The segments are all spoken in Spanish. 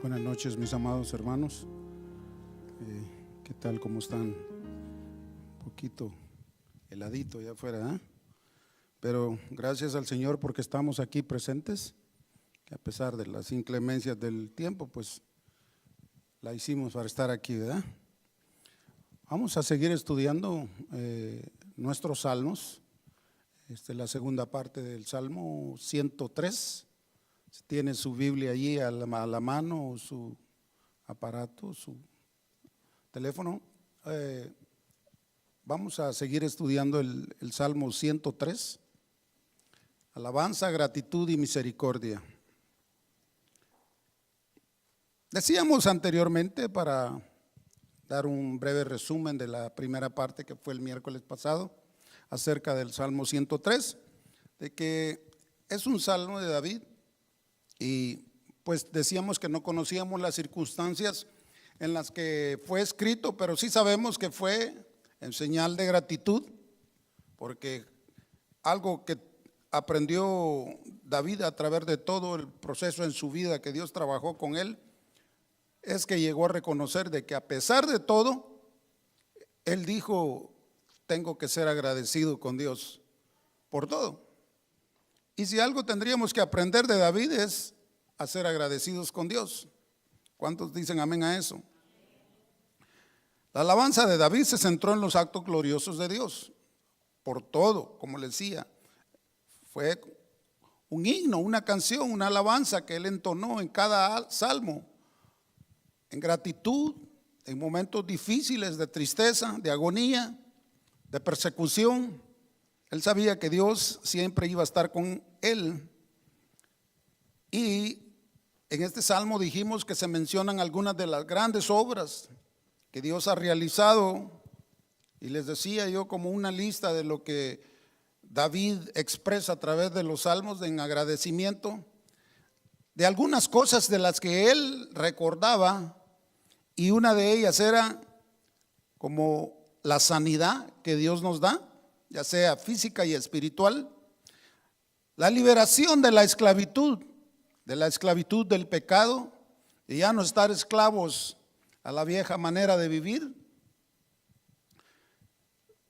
Buenas noches, mis amados hermanos. ¿Qué tal? ¿Cómo están? Un poquito heladito allá afuera, ¿eh? Pero gracias al Señor porque estamos aquí presentes, que a pesar de las inclemencias del tiempo, pues la hicimos para estar aquí, ¿verdad? Vamos a seguir estudiando nuestros salmos. La segunda parte del Salmo 103. Si tiene su Biblia allí a la mano o su aparato, su teléfono, vamos a seguir estudiando el Salmo 103. Alabanza, gratitud y misericordia. Decíamos anteriormente, para dar un breve resumen de la primera parte que fue el miércoles pasado, acerca del Salmo 103, de que es un salmo de David. Y pues decíamos que no conocíamos las circunstancias en las que fue escrito, pero sí sabemos que fue en señal de gratitud, porque algo que aprendió David a través de todo el proceso en su vida que Dios trabajó con él, es que llegó a reconocer de que a pesar de todo, él dijo: tengo que ser agradecido con Dios por todo. Y si algo tendríamos que aprender de David es a ser agradecidos con Dios. ¿Cuántos dicen amén a eso? La alabanza de David se centró en los actos gloriosos de Dios, por todo, como le decía. Fue un himno, una canción, una alabanza que él entonó en cada salmo, en gratitud, en momentos difíciles de tristeza, de agonía, de persecución. Él sabía que Dios siempre iba a estar con él. Y en este salmo dijimos que se mencionan algunas de las grandes obras que Dios ha realizado, y les decía yo como una lista de lo que David expresa a través de los salmos en agradecimiento de algunas cosas de las que él recordaba, y una de ellas era como la sanidad que Dios nos da, ya sea física y espiritual, la liberación de la esclavitud del pecado, y ya no estar esclavos a la vieja manera de vivir,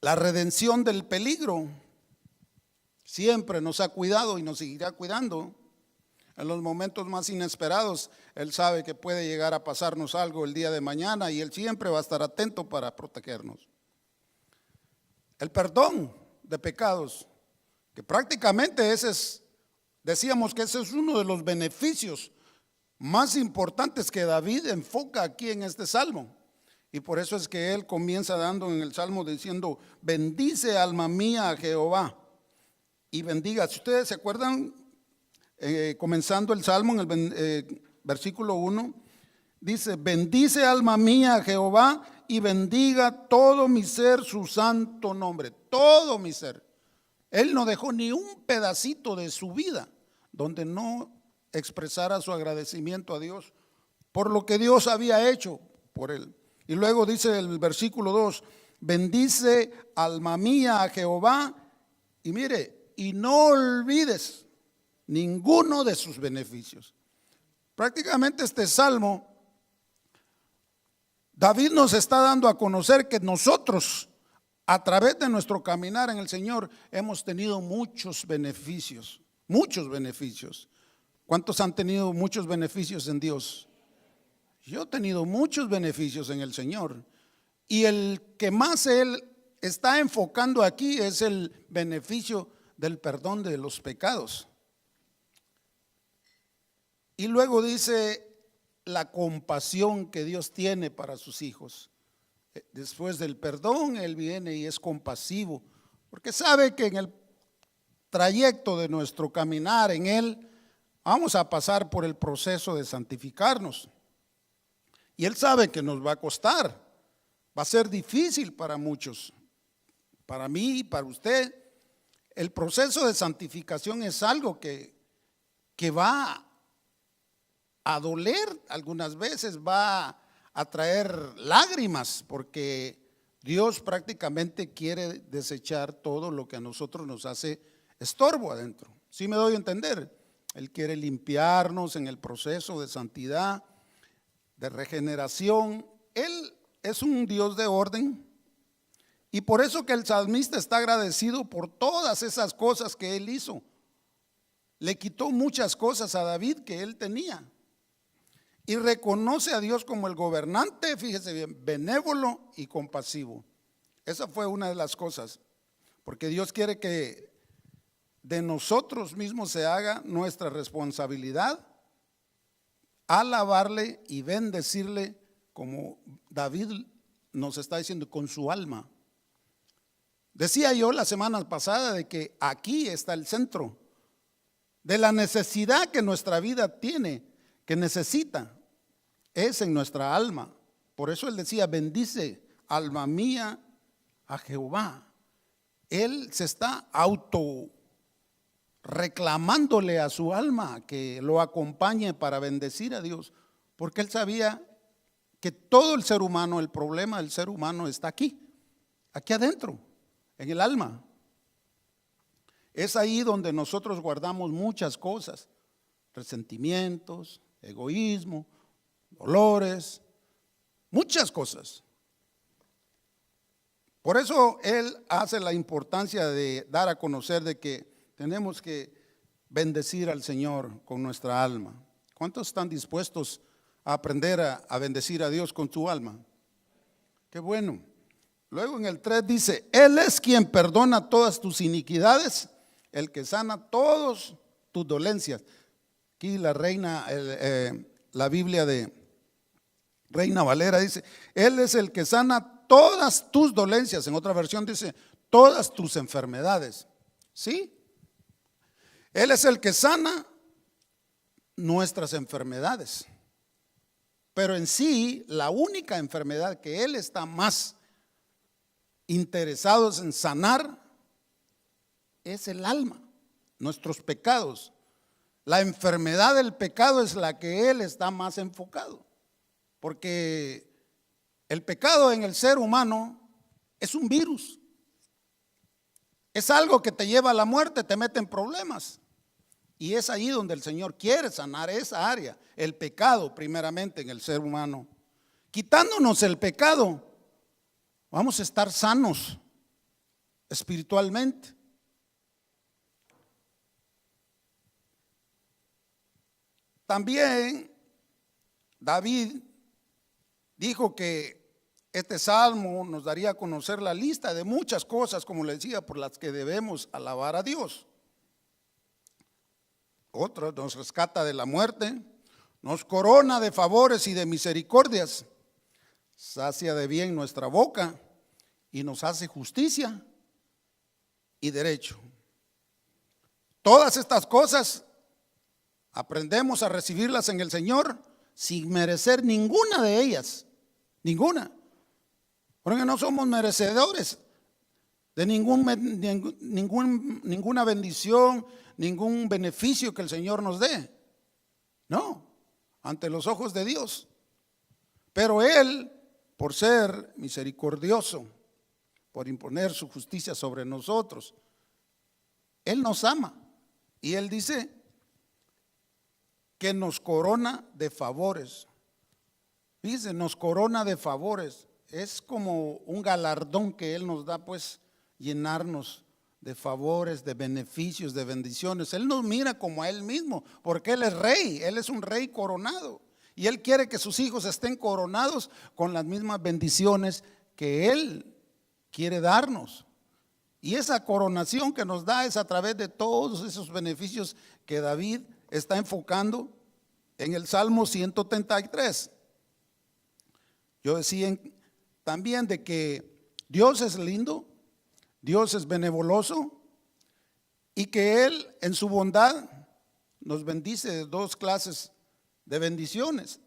la redención del peligro. Siempre nos ha cuidado y nos seguirá cuidando. En los momentos más inesperados, Él sabe que puede llegar a pasarnos algo el día de mañana y Él siempre va a estar atento para protegernos. El perdón de pecados, que prácticamente decíamos que ese es uno de los beneficios más importantes que David enfoca aquí en este salmo. Y por eso es que él comienza dando en el salmo diciendo: bendice alma mía a Jehová y bendiga. Si ustedes se acuerdan, comenzando el salmo en el versículo 1, dice: bendice alma mía a Jehová y bendiga todo mi ser su santo nombre. Todo mi ser. Él no dejó ni un pedacito de su vida donde no expresara su agradecimiento a Dios por lo que Dios había hecho por él. Y luego dice el versículo 2: bendice alma mía a Jehová y mire, y no olvides ninguno de sus beneficios. Prácticamente este salmo, David nos está dando a conocer que nosotros, a través de nuestro caminar en el Señor, hemos tenido muchos beneficios, muchos beneficios. ¿Cuántos han tenido muchos beneficios en Dios? Yo he tenido muchos beneficios en el Señor, y el que más Él está enfocando aquí es el beneficio del perdón de los pecados. Y luego dice la compasión que Dios tiene para sus hijos. Después del perdón, Él viene y es compasivo, porque sabe que en el trayecto de nuestro caminar en Él vamos a pasar por el proceso de santificarnos. Y Él sabe que nos va a costar, va a ser difícil para muchos, para mí y para usted. El proceso de santificación es algo que va a doler algunas veces, va a traer lágrimas, porque Dios prácticamente quiere desechar todo lo que a nosotros nos hace estorbo adentro. ¿Sí me doy a entender? Él quiere limpiarnos en el proceso de santidad, de regeneración. Él es un Dios de orden. Y por eso que el salmista está agradecido por todas esas cosas que él hizo. Le quitó muchas cosas a David que él tenía. Y reconoce a Dios como el gobernante, fíjese bien, benévolo y compasivo. Esa fue una de las cosas. Porque Dios quiere que de nosotros mismos se haga nuestra responsabilidad alabarle y bendecirle, como David nos está diciendo, con su alma. Decía yo la semana pasada de que aquí está el centro de la necesidad que nuestra vida tiene, que necesita, es en nuestra alma. Por eso él decía: bendice, alma mía, a Jehová. Él se está reclamándole a su alma que lo acompañe para bendecir a Dios, porque él sabía que todo el ser humano, el problema del ser humano está aquí adentro, en el alma. Es ahí donde nosotros guardamos muchas cosas: resentimientos, egoísmo, dolores, muchas cosas. Por eso él hace la importancia de dar a conocer de que tenemos que bendecir al Señor con nuestra alma. ¿Cuántos están dispuestos a aprender a bendecir a Dios con su alma? Qué bueno. Luego en el 3 dice: Él es quien perdona todas tus iniquidades, el que sana todas tus dolencias. Aquí la la Biblia de Reina Valera dice: Él es el que sana todas tus dolencias. En otra versión dice: todas tus enfermedades. ¿Sí? Él es el que sana nuestras enfermedades. Pero en sí, la única enfermedad que Él está más interesado en sanar es el alma, nuestros pecados. La enfermedad del pecado es la que Él está más enfocado, porque el pecado en el ser humano es un virus, es algo que te lleva a la muerte, te mete en problemas. Y es ahí donde el Señor quiere sanar esa área, el pecado primeramente en el ser humano. Quitándonos el pecado, vamos a estar sanos espiritualmente. También David dijo que este salmo nos daría a conocer la lista de muchas cosas, como le decía, por las que debemos alabar a Dios. Otro, nos rescata de la muerte, nos corona de favores y de misericordias, sacia de bien nuestra boca y nos hace justicia y derecho. Todas estas cosas aprendemos a recibirlas en el Señor sin merecer ninguna de ellas, ninguna. Porque no somos merecedores de ninguna bendición, ningún beneficio que el Señor nos dé. No, ante los ojos de Dios. Pero Él, por ser misericordioso, por imponer su justicia sobre nosotros, Él nos ama. Y Él dice que nos corona de favores. Fíjense, nos corona de favores. Es como un galardón que Él nos da, pues, llenarnos de favores, de beneficios, de bendiciones. Él nos mira como a Él mismo, porque Él es rey, Él es un rey coronado. Y Él quiere que sus hijos estén coronados con las mismas bendiciones que Él quiere darnos. Y esa coronación que nos da es a través de todos esos beneficios que David está enfocando en el Salmo 133. Yo decía también de que Dios es lindo, Dios es benevolioso y que Él en su bondad nos bendice de dos clases de bendiciones.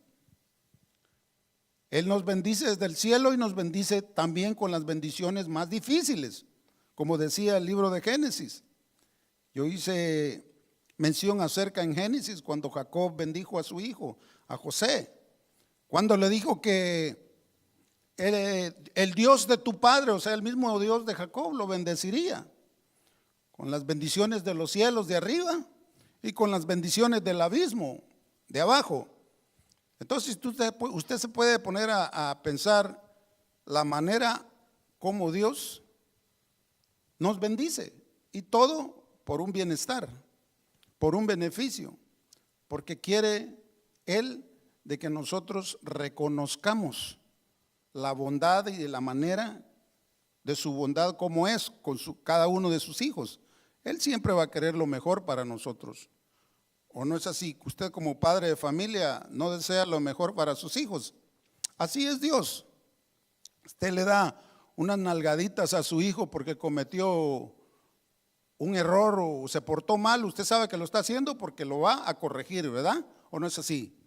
Él nos bendice desde el cielo y nos bendice también con las bendiciones más difíciles, como decía el libro de Génesis. Yo hice mención acerca en Génesis cuando Jacob bendijo a su hijo, a José, cuando le dijo que el Dios de tu padre, o sea, el mismo Dios de Jacob, lo bendeciría con las bendiciones de los cielos de arriba y con las bendiciones del abismo de abajo. Entonces usted se puede poner a pensar la manera como Dios nos bendice, y todo por un bienestar, por un beneficio, porque quiere Él de que nosotros reconozcamos la bondad y la manera de su bondad como es con cada uno de sus hijos. Él siempre va a querer lo mejor para nosotros. ¿O no es así? Usted como padre de familia no desea lo mejor para sus hijos. Así es Dios. Usted le da unas nalgaditas a su hijo porque cometió un error o se portó mal. Usted sabe que lo está haciendo porque lo va a corregir, ¿verdad? ¿O no es así?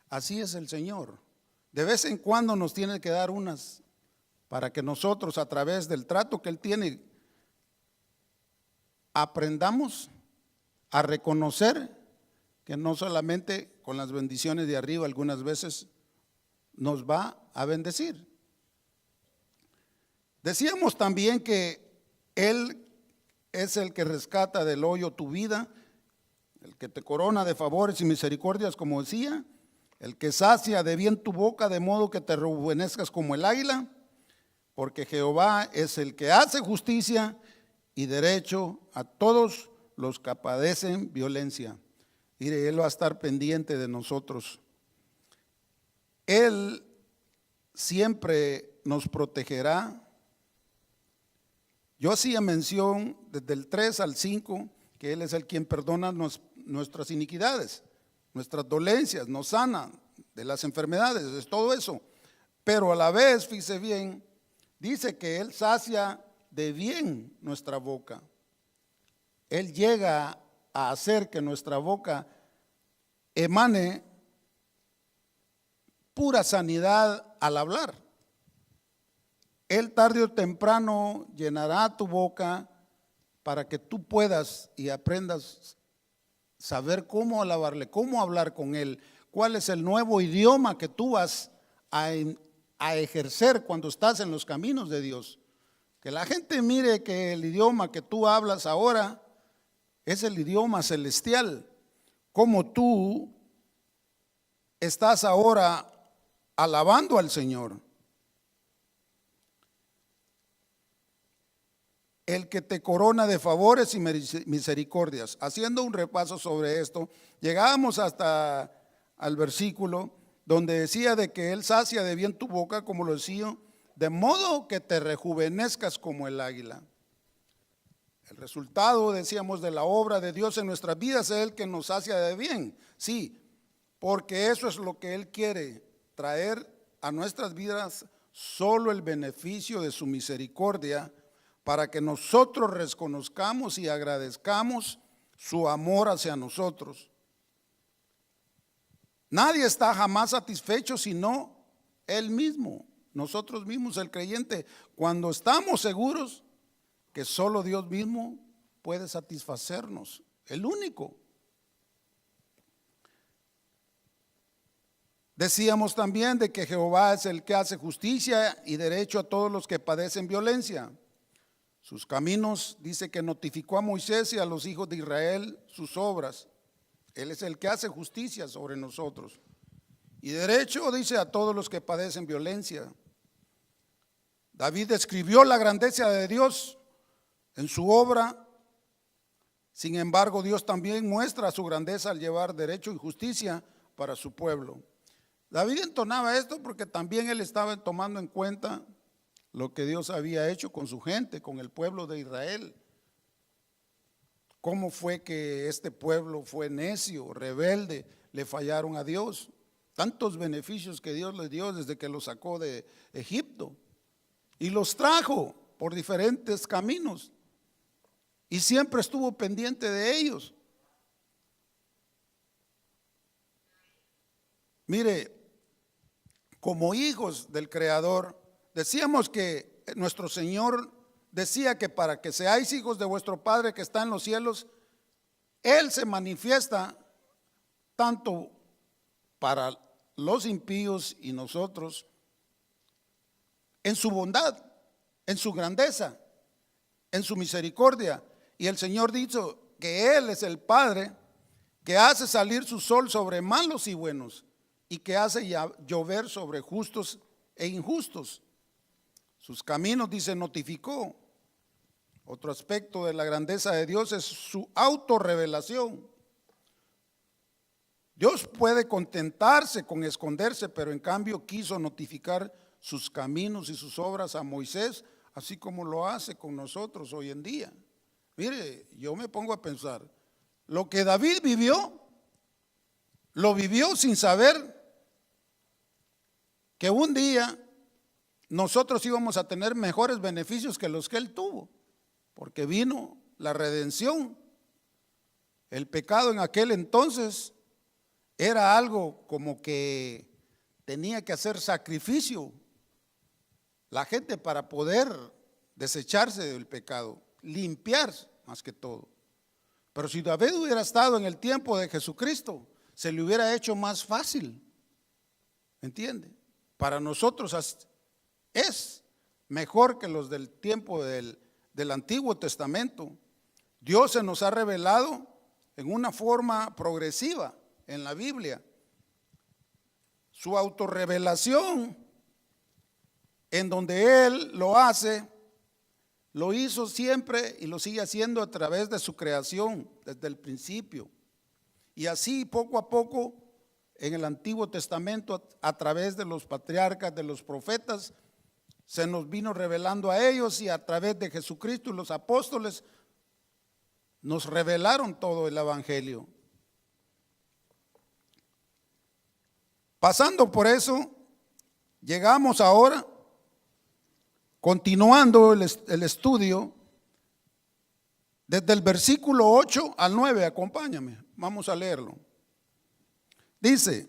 Así es el Señor. De vez en cuando nos tiene que dar unas para que nosotros, a través del trato que Él tiene, aprendamos a reconocer que no solamente con las bendiciones de arriba algunas veces nos va a bendecir. Decíamos también que Él es el que rescata del hoyo tu vida, el que te corona de favores y misericordias, como decía, el que sacia de bien tu boca de modo que te rejuvenezcas como el águila, porque Jehová es el que hace justicia y derecho a todos los que padecen violencia. Mire, Él va a estar pendiente de nosotros. Él siempre nos protegerá. Yo hacía mención desde el 3 al 5 que Él es el quien perdona nuestras iniquidades, nuestras dolencias, nos sana de las enfermedades, es todo eso. Pero a la vez, fíjese bien, dice que Él sacia de bien nuestra boca. Él llega a hacer que nuestra boca emane pura sanidad al hablar. Él tarde o temprano llenará tu boca para que tú puedas y aprendas saber cómo alabarle, cómo hablar con Él, cuál es el nuevo idioma que tú vas a ejercer cuando estás en los caminos de Dios. Que la gente mire que el idioma que tú hablas ahora es el idioma celestial, como tú estás ahora alabando al Señor. El que te corona de favores y misericordias. Haciendo un repaso sobre esto, llegábamos hasta al versículo donde decía de que Él sacia de bien tu boca, como lo decía, de modo que te rejuvenezcas como el águila. El resultado, decíamos, de la obra de Dios en nuestras vidas es el que nos sacia de bien. Sí, porque eso es lo que Él quiere, traer a nuestras vidas solo el beneficio de su misericordia, para que nosotros reconozcamos y agradezcamos su amor hacia nosotros. Nadie está jamás satisfecho sino Él mismo, nosotros mismos, el creyente, cuando estamos seguros que solo Dios mismo puede satisfacernos, el único. Decíamos también de que Jehová es el que hace justicia y derecho a todos los que padecen violencia. Sus caminos, dice que notificó a Moisés y a los hijos de Israel sus obras. Él es el que hace justicia sobre nosotros. Y derecho, dice, a todos los que padecen violencia. David describió la grandeza de Dios en su obra. Sin embargo, Dios también muestra su grandeza al llevar derecho y justicia para su pueblo. David entonaba esto porque también él estaba tomando en cuenta lo que Dios había hecho con su gente, con el pueblo de Israel. ¿Cómo fue que este pueblo fue necio, rebelde, le fallaron a Dios? Tantos beneficios que Dios les dio desde que los sacó de Egipto y los trajo por diferentes caminos y siempre estuvo pendiente de ellos. Mire, como hijos del Creador, decíamos que nuestro Señor decía que para que seáis hijos de vuestro Padre que está en los cielos, Él se manifiesta tanto para los impíos y nosotros en su bondad, en su grandeza, en su misericordia. Y el Señor dijo que Él es el Padre que hace salir su sol sobre malos y buenos y que hace llover sobre justos e injustos. Sus caminos, dice, notificó. Otro aspecto de la grandeza de Dios es su autorrevelación. Dios puede contentarse con esconderse, pero en cambio quiso notificar sus caminos y sus obras a Moisés, así como lo hace con nosotros hoy en día. Mire, yo me pongo a pensar, lo que David vivió, lo vivió sin saber que un día nosotros íbamos a tener mejores beneficios que los que él tuvo, porque vino la redención. El pecado en aquel entonces era algo como que tenía que hacer sacrificio la gente para poder desecharse del pecado, limpiar más que todo. Pero si David hubiera estado en el tiempo de Jesucristo, se le hubiera hecho más fácil, ¿entiende? Para nosotros es mejor que los del tiempo del Antiguo Testamento. Dios se nos ha revelado en una forma progresiva en la Biblia. Su autorrevelación, en donde Él lo hace, lo hizo siempre y lo sigue haciendo a través de su creación desde el principio. Y así poco a poco en el Antiguo Testamento, a través de los patriarcas, de los profetas, se nos vino revelando a ellos, y a través de Jesucristo y los apóstoles nos revelaron todo el evangelio. Pasando por eso, llegamos ahora, continuando el estudio, desde el versículo 8 al 9, acompáñame, vamos a leerlo. Dice: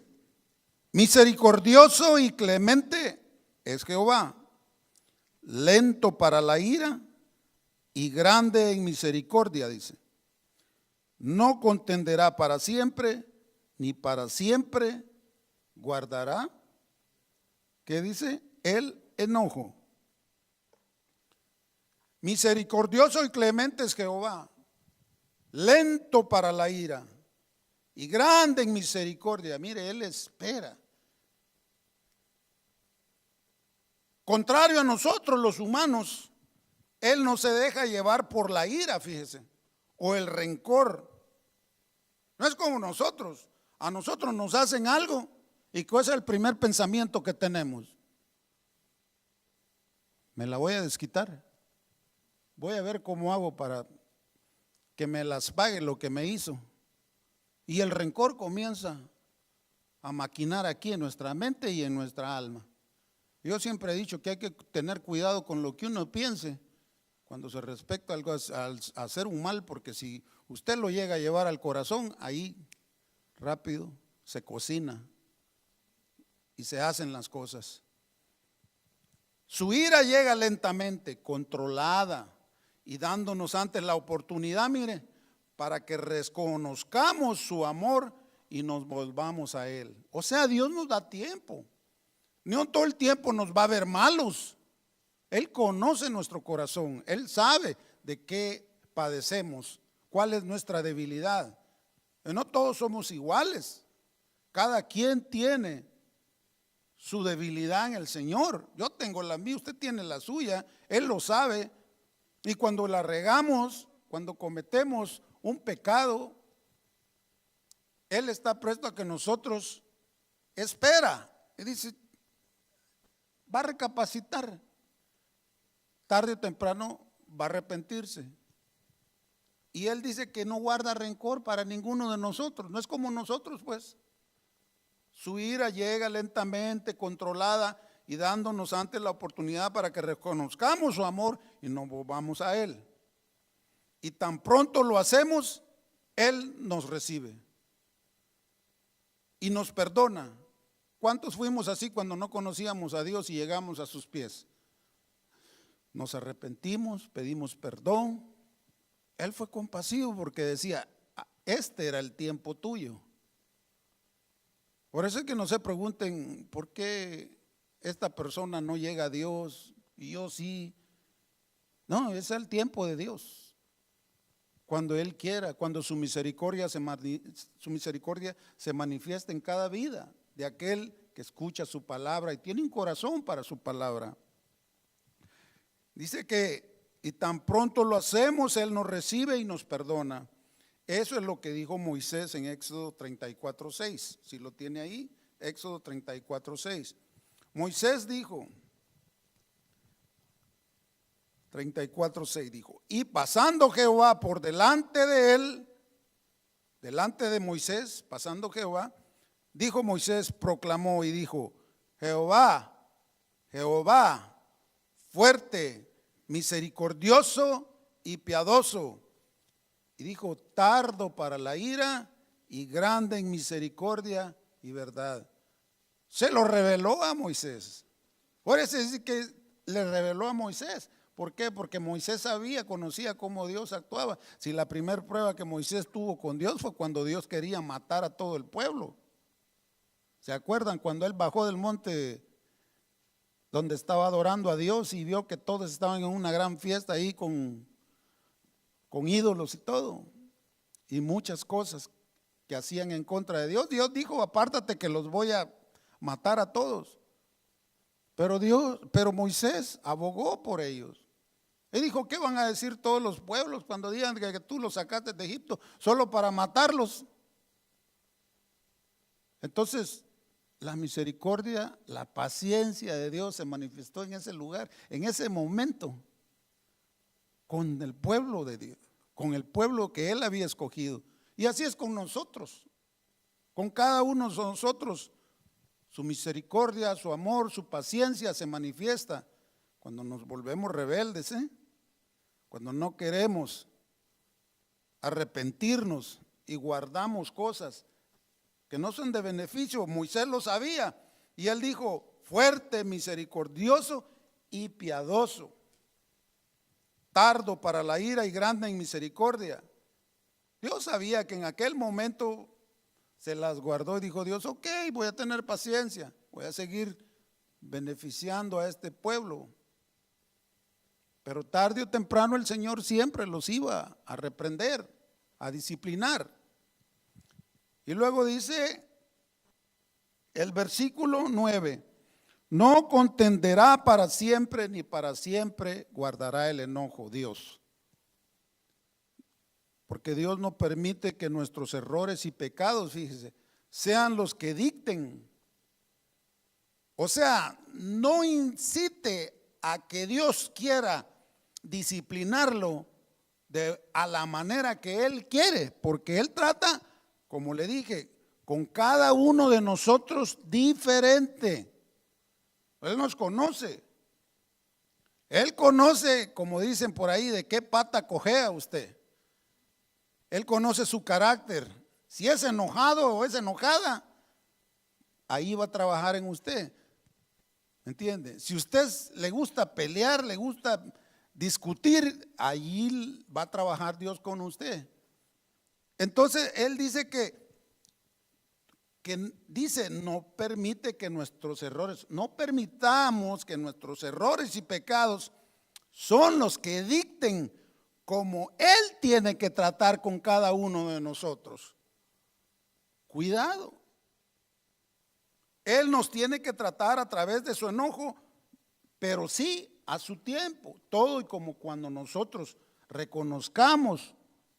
misericordioso y clemente es Jehová, lento para la ira y grande en misericordia, dice. No contenderá para siempre, ni para siempre guardará, ¿qué dice? El enojo. Misericordioso y clemente es Jehová, lento para la ira y grande en misericordia. Mire, Él espera. Contrario a nosotros los humanos, Él no se deja llevar por la ira, fíjese, o el rencor. No es como nosotros. A nosotros nos hacen algo y ¿cuál es el primer pensamiento que tenemos? Me la voy a desquitar. Voy a ver cómo hago para que me las pague lo que me hizo. Y el rencor comienza a maquinar aquí en nuestra mente y en nuestra alma. Yo siempre he dicho que hay que tener cuidado con lo que uno piense cuando se respecta a algo, a hacer un mal, porque si usted lo llega a llevar al corazón, ahí rápido se cocina y se hacen las cosas. Su ira llega lentamente, controlada, y dándonos antes la oportunidad, mire, para que reconozcamos su amor y nos volvamos a Él. O sea, Dios nos da tiempo. No todo el tiempo nos va a ver malos. Él conoce nuestro corazón. Él sabe de qué padecemos, cuál es nuestra debilidad. No todos somos iguales. Cada quien tiene su debilidad en el Señor. Yo tengo la mía, usted tiene la suya. Él lo sabe. Y cuando la regamos, cuando cometemos un pecado, Él está presto a que nosotros espera. Y dice, va a recapacitar. Tarde o temprano va a arrepentirse. Y Él dice que no guarda rencor para ninguno de nosotros. No es como nosotros, pues. Su ira llega lentamente, controlada, y dándonos antes la oportunidad para que reconozcamos su amor y nos volvamos a Él. Y tan pronto lo hacemos, Él nos recibe y nos perdona. ¿Cuántos fuimos así cuando no conocíamos a Dios y llegamos a sus pies? Nos arrepentimos, pedimos perdón. Él fue compasivo porque decía, este era el tiempo tuyo. Por eso es que no se pregunten por qué esta persona no llega a Dios y yo sí. No, es el tiempo de Dios. Cuando Él quiera, cuando su misericordia se manifiesta en cada vida. de aquel que escucha su palabra y tiene un corazón para su palabra. Dice que, y tan pronto lo hacemos, Él nos recibe y nos perdona. Eso es lo que dijo Moisés en Éxodo 34:6. Si lo tiene ahí, Éxodo 34:6. Moisés dijo, 34:6 dijo, y pasando Jehová por delante de él, delante de Moisés, pasando Jehová, dijo Moisés, proclamó y dijo, Jehová, Jehová, fuerte, misericordioso y piadoso. Y dijo, tardo para la ira y grande en misericordia y verdad. Se lo reveló a Moisés. Por eso dice que le reveló a Moisés. ¿Por qué? Porque Moisés sabía, conocía cómo Dios actuaba. Si la primera prueba que Moisés tuvo con Dios fue cuando Dios quería matar a todo el pueblo. ¿Se acuerdan cuando él bajó del monte donde estaba adorando a Dios y vio que todos estaban en una gran fiesta ahí con ídolos y todo? Y muchas cosas que hacían en contra de Dios. Dios dijo, apártate que los voy a matar a todos. Pero Moisés abogó por ellos. Él dijo, ¿qué van a decir todos los pueblos cuando digan que tú los sacaste de Egipto solo para matarlos? Entonces, la misericordia, la paciencia de Dios se manifestó en ese lugar, en ese momento, con el pueblo de Dios, con el pueblo que Él había escogido. Y así es con nosotros, con cada uno de nosotros. Su misericordia, su amor, su paciencia se manifiesta cuando nos volvemos rebeldes, cuando no queremos arrepentirnos y guardamos cosas que no son de beneficio. Moisés lo sabía y él dijo, fuerte, misericordioso y piadoso, tardo para la ira y grande en misericordia. Dios sabía que en aquel momento se las guardó y dijo Dios, ok, voy a tener paciencia, voy a seguir beneficiando a este pueblo. Pero tarde o temprano el Señor siempre los iba a reprender, a disciplinar. Y luego dice el versículo 9, no contenderá para siempre ni para siempre guardará el enojo Dios. Porque Dios no permite que nuestros errores y pecados, fíjese, sean los que dicten. O sea, no incite a que Dios quiera disciplinarlo a la manera que Él quiere, porque Él trata, como le dije, con cada uno de nosotros diferente. Él nos conoce. Él conoce, como dicen por ahí, de qué pata cojea usted. Él conoce su carácter. Si es enojado o es enojada, ahí va a trabajar en usted. ¿Me entiende? Si usted le gusta pelear, le gusta discutir, allí va a trabajar Dios con usted. Entonces Él dice que dice, no permite que nuestros errores, no permitamos que nuestros errores y pecados son los que dicten como Él tiene que tratar con cada uno de nosotros. Cuidado. Él nos tiene que tratar a través de su enojo, pero sí a su tiempo. Todo y como cuando nosotros reconozcamos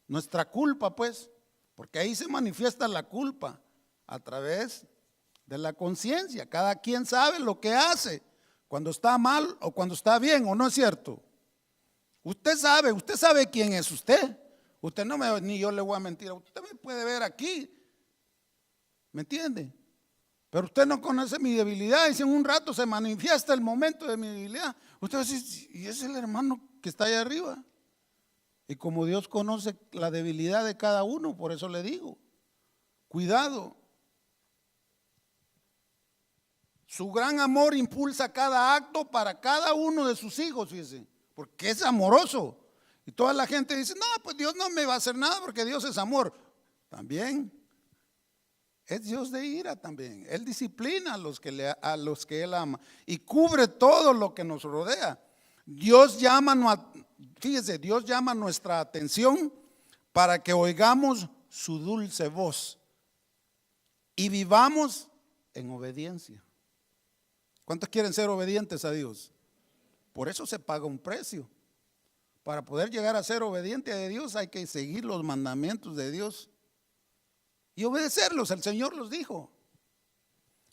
nuestra culpa, pues, porque ahí se manifiesta la culpa a través de la conciencia. Cada quien sabe lo que hace, cuando está mal o cuando está bien, ¿o no es cierto? Usted sabe quién es usted. Usted no me, ni yo le voy a mentir. Usted me puede ver aquí, ¿me entiende? Pero usted no conoce mi debilidad y si en un rato se manifiesta el momento de mi debilidad, usted va a decir, y es el hermano que está allá arriba. Y como Dios conoce la debilidad de cada uno, por eso le digo, cuidado. Su gran amor impulsa cada acto para cada uno de sus hijos, fíjese, porque es amoroso. Y toda la gente dice, no, pues Dios no me va a hacer nada porque Dios es amor. También es Dios de ira también. Él disciplina a los que Él ama y cubre todo lo que nos rodea. Dios llama nuestra atención para que oigamos su dulce voz y vivamos en obediencia. ¿Cuántos quieren ser obedientes a Dios? Por eso se paga un precio. Para poder llegar a ser obediente a Dios hay que seguir los mandamientos de Dios y obedecerlos. El Señor los dijo.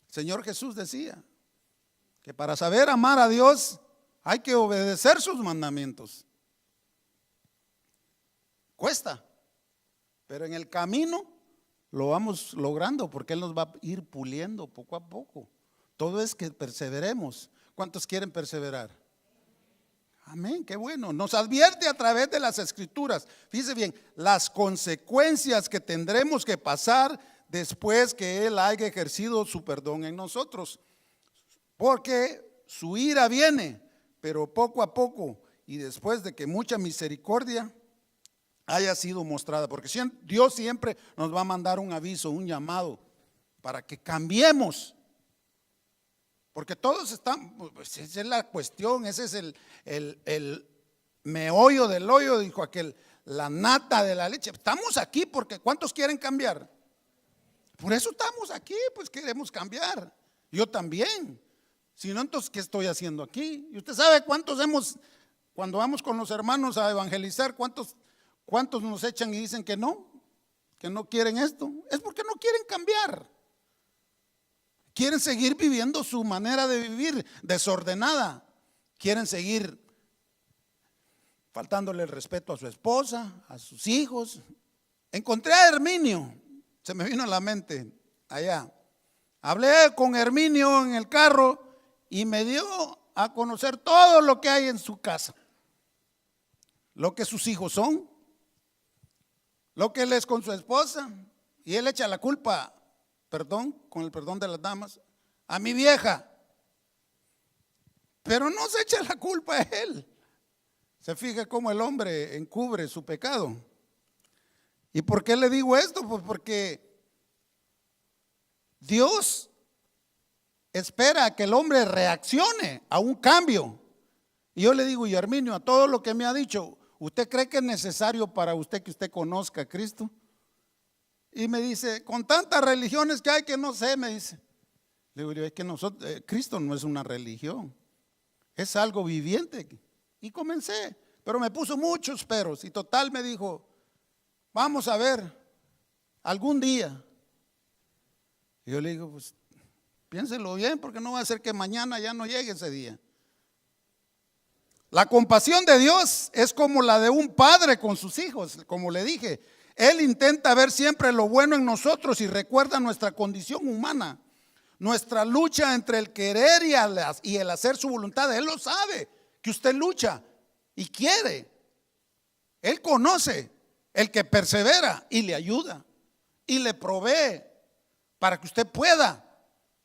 El Señor Jesús decía que para saber amar a Dios hay que obedecer sus mandamientos. Cuesta, pero en el camino lo vamos logrando porque Él nos va a ir puliendo poco a poco. Todo es que perseveremos. ¿Cuántos quieren perseverar? Amén, qué bueno. Nos advierte a través de las Escrituras, fíjese bien, las consecuencias que tendremos que pasar después que Él haya ejercido su perdón en nosotros. Porque su ira viene, pero poco a poco, y después de que mucha misericordia haya sido mostrada. Porque Dios siempre nos va a mandar un aviso, un llamado, para que cambiemos. Porque todos están, pues esa es la cuestión, ese es el meollo del hoyo, dijo aquel, la nata de la leche. Estamos aquí porque ¿cuántos quieren cambiar? Por eso estamos aquí, pues queremos cambiar. Yo también. Si no, entonces, ¿qué estoy haciendo aquí? Y usted sabe cuántos cuando vamos con los hermanos a evangelizar, cuántos nos echan y dicen que no quieren esto. Es porque no quieren cambiar. Quieren seguir viviendo su manera de vivir desordenada. Quieren seguir faltándole el respeto a su esposa, a sus hijos. Encontré a Herminio, se me vino a la mente allá. Hablé con Herminio en el carro y me dio a conocer todo lo que hay en su casa. Lo que sus hijos son, lo que él es con su esposa. Y él echa la culpa, con el perdón de las damas, a mi vieja. Pero no se echa la culpa a él. Se fija cómo el hombre encubre su pecado. ¿Y por qué le digo esto? Pues porque Dios espera a que el hombre reaccione a un cambio. Y yo le digo, y Herminio, a todo lo que me ha dicho, ¿usted cree que es necesario para usted que usted conozca a Cristo? Y me dice, con tantas religiones que hay que no sé, me dice. Le digo, es que Cristo no es una religión, es algo viviente. Y comencé, pero me puso muchos peros. Y total me dijo, vamos a ver, algún día. Y yo le digo, pues piénselo bien, porque no va a ser que mañana ya no llegue ese día. La compasión de Dios es como la de un padre con sus hijos, como le dije. Él intenta ver siempre lo bueno en nosotros y recuerda nuestra condición humana, nuestra lucha entre el querer y el hacer su voluntad. Él lo sabe, que usted lucha y quiere. Él conoce el que persevera y le ayuda y le provee para que usted pueda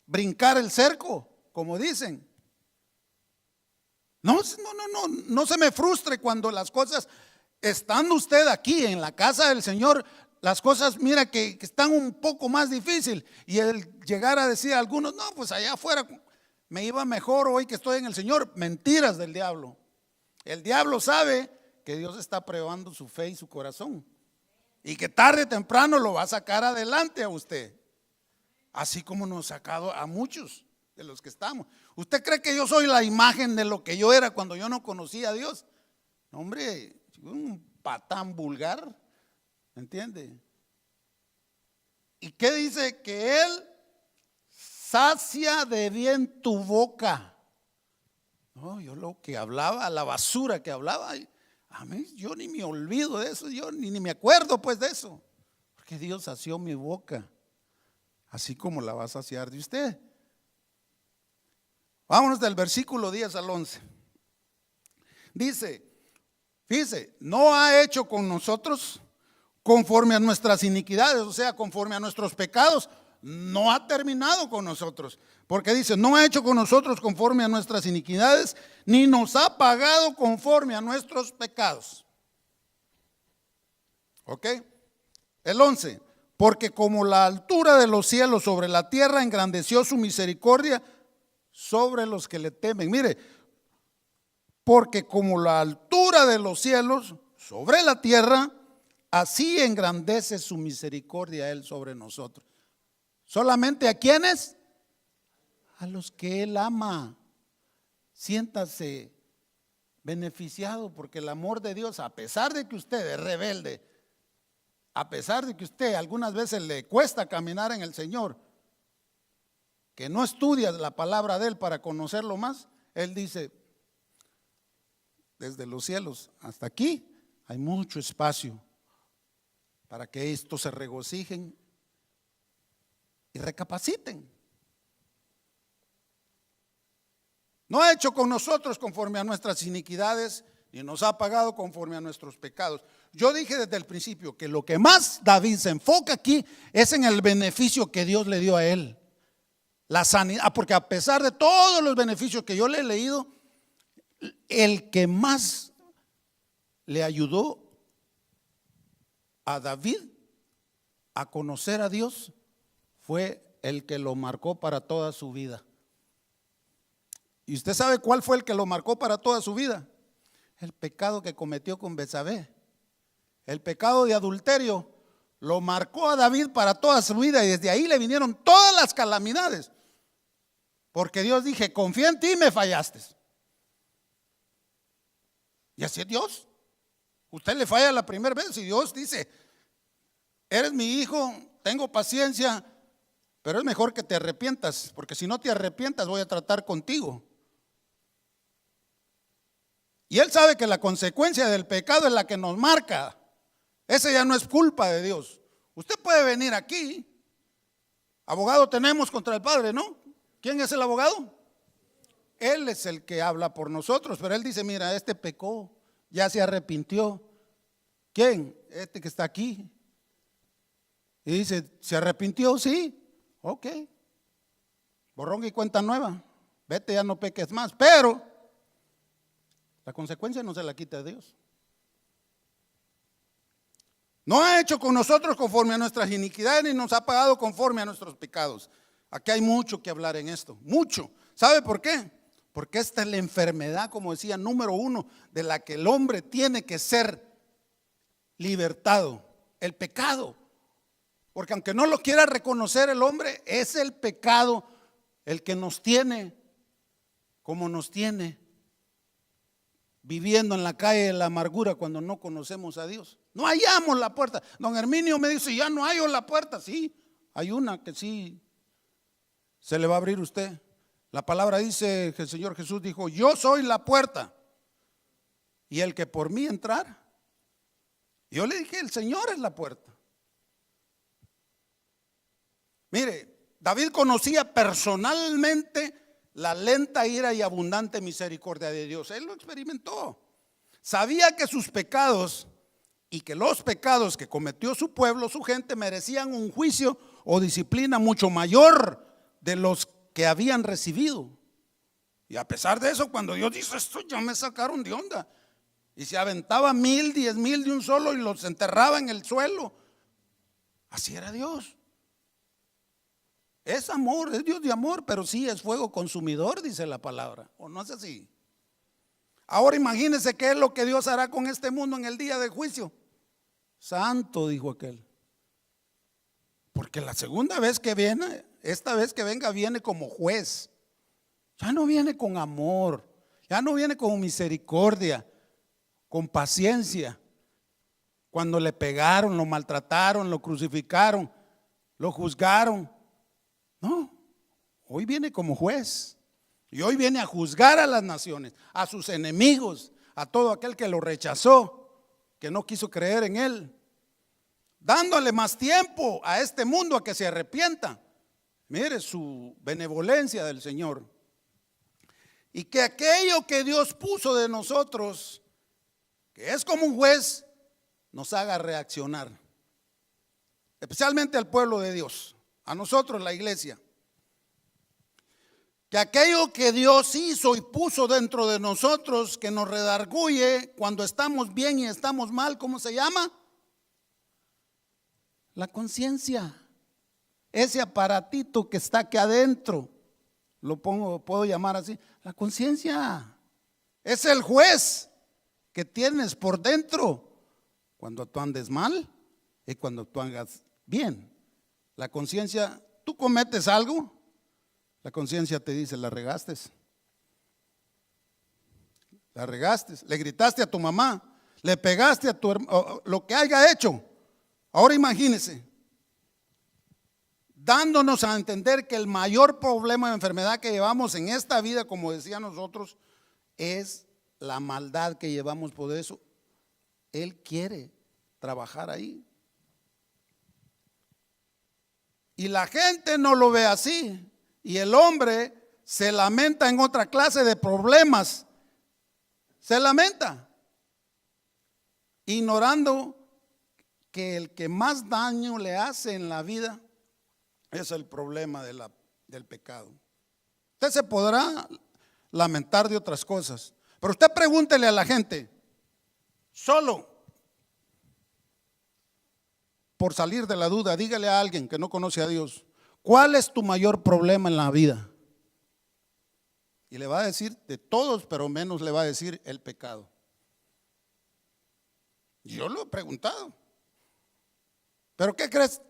brincar el cerco, como dicen. No se me frustre cuando las cosas, estando usted aquí en la casa del Señor, las cosas, mira que están un poco más difícil. Y el llegar a decir a algunos, no, pues allá afuera me iba mejor hoy que estoy en el Señor. Mentiras del diablo. El diablo sabe que Dios está probando su fe y su corazón. Y que tarde o temprano lo va a sacar adelante a usted. Así como nos ha sacado a muchos de los que estamos. ¿Usted cree que yo soy la imagen de lo que yo era cuando yo no conocía a Dios? No, hombre, un patán vulgar, ¿me entiende? ¿Y qué dice? Que Él sacia de bien tu boca. No, yo lo que hablaba, la basura que hablaba, a mí yo ni me olvido de eso, yo ni me acuerdo pues de eso, porque Dios sació mi boca, así como la va a saciar de usted. Vámonos del versículo 10 al 11. Dice, fíjese, no ha hecho con nosotros conforme a nuestras iniquidades, o sea, conforme a nuestros pecados. No ha terminado con nosotros, porque dice, no ha hecho con nosotros conforme a nuestras iniquidades, ni nos ha pagado conforme a nuestros pecados. ¿Ok? El 11, porque como la altura de los cielos sobre la tierra engrandeció su misericordia sobre los que le temen. Mire, porque como la altura de los cielos sobre la tierra, así engrandece su misericordia Él sobre nosotros. ¿Solamente a quiénes? a los que Él ama. Siéntase beneficiado, porque el amor de Dios, a pesar de que usted es rebelde, a pesar de que usted algunas veces le cuesta caminar en el Señor, que no estudia la palabra de Él para conocerlo más, Él dice: desde los cielos hasta aquí hay mucho espacio para que estos se regocijen y recapaciten. No ha hecho con nosotros conforme a nuestras iniquidades, ni nos ha pagado conforme a nuestros pecados. Yo dije desde el principio que lo que más David se enfoca aquí es en el beneficio que Dios le dio a él. La sanidad, porque a pesar de todos los beneficios que yo le he leído, el que más le ayudó a David a conocer a Dios fue el que lo marcó para toda su vida. ¿Y usted sabe cuál fue el que lo marcó para toda su vida? El pecado que cometió con Betsabé. El pecado de adulterio lo marcó a David para toda su vida, y desde ahí le vinieron todas las calamidades. Porque Dios dije: confié en ti y me fallaste. Y así es Dios. Usted le falla la primera vez y Dios dice: eres mi hijo, tengo paciencia, pero es mejor que te arrepientas, porque si no te arrepientas voy a tratar contigo. Y Él sabe que la consecuencia del pecado es la que nos marca. Ese ya no es culpa de Dios. Usted puede venir aquí. Abogado tenemos contra el Padre, ¿no? ¿Quién es el abogado? Él es el que habla por nosotros, pero Él dice: mira, este pecó, ya se arrepintió. ¿Quién? Este que está aquí. Y dice: ¿se arrepintió? Sí. Ok. Borrón y cuenta nueva. Vete, ya no peques más. Pero la consecuencia no se la quita a Dios. No ha hecho con nosotros conforme a nuestras iniquidades, ni nos ha pagado conforme a nuestros pecados. Aquí hay mucho que hablar en esto, mucho. ¿Sabe por qué? Porque esta es la enfermedad, como decía, número uno, de la que el hombre tiene que ser libertado: el pecado. Porque aunque no lo quiera reconocer el hombre, es el pecado el que nos tiene como nos tiene, viviendo en la calle de la amargura cuando no conocemos a Dios. No hallamos la puerta. Don Herminio me dice: ya no hallo la puerta. Sí, hay una que sí se le va a abrir a usted. La palabra dice que el Señor Jesús dijo: yo soy la puerta, y el que por mí entrar. Yo le dije: el Señor es la puerta. Mire, David conocía personalmente la lenta ira y abundante misericordia de Dios. Él lo experimentó. Sabía que sus pecados y que los pecados que cometió su pueblo, su gente, merecían un juicio o disciplina mucho mayor de los que habían recibido. Y a pesar de eso, cuando Dios dice: esto ya me sacaron de onda, y se aventaba 1000, 10,000 de un solo y los enterraba en el suelo. Así era Dios. Es amor, es Dios de amor, pero sí es fuego consumidor, dice la palabra. ¿O no es así? Ahora imagínense qué es lo que Dios hará con este mundo en el día del juicio. Santo, dijo aquel. Porque la segunda vez que viene, esta vez que venga, viene como juez. Ya no viene con amor, ya no viene con misericordia, con paciencia. Cuando le pegaron, lo maltrataron, lo crucificaron, lo juzgaron. No, hoy viene como juez. Y hoy viene a juzgar a las naciones, a sus enemigos, a todo aquel que lo rechazó, que no quiso creer en Él, dándole más tiempo a este mundo a que se arrepienta. Mire su benevolencia del Señor. Y que aquello que Dios puso de nosotros, que es como un juez, nos haga reaccionar. Especialmente al pueblo de Dios, a nosotros, la iglesia. Que aquello que Dios hizo y puso dentro de nosotros, que nos redarguye cuando estamos bien y estamos mal, ¿cómo se llama? La conciencia. Ese aparatito que está aquí adentro, puedo llamar así, la conciencia. Es el juez que tienes por dentro cuando tú andes mal y cuando tú andas bien. La conciencia, tú cometes algo La conciencia te dice, la regaste. La regaste, le gritaste a tu mamá, le pegaste a tu hermano, lo que haya hecho. Ahora imagínese, dándonos a entender que el mayor problema de enfermedad que llevamos en esta vida, como decía nosotros, es la maldad que llevamos. Por eso Él quiere trabajar ahí. Y la gente no lo ve así. Y el hombre se lamenta en otra clase de problemas. Se lamenta, ignorando que el que más daño le hace en la vida es el problema del pecado. Usted se podrá lamentar de otras cosas, pero usted pregúntele a la gente, solo por salir de la duda, dígale a alguien que no conoce a Dios, ¿cuál es tu mayor problema en la vida? Y le va a decir de todos, pero menos le va a decir el pecado. Yo lo he preguntado. ¿Pero qué crees?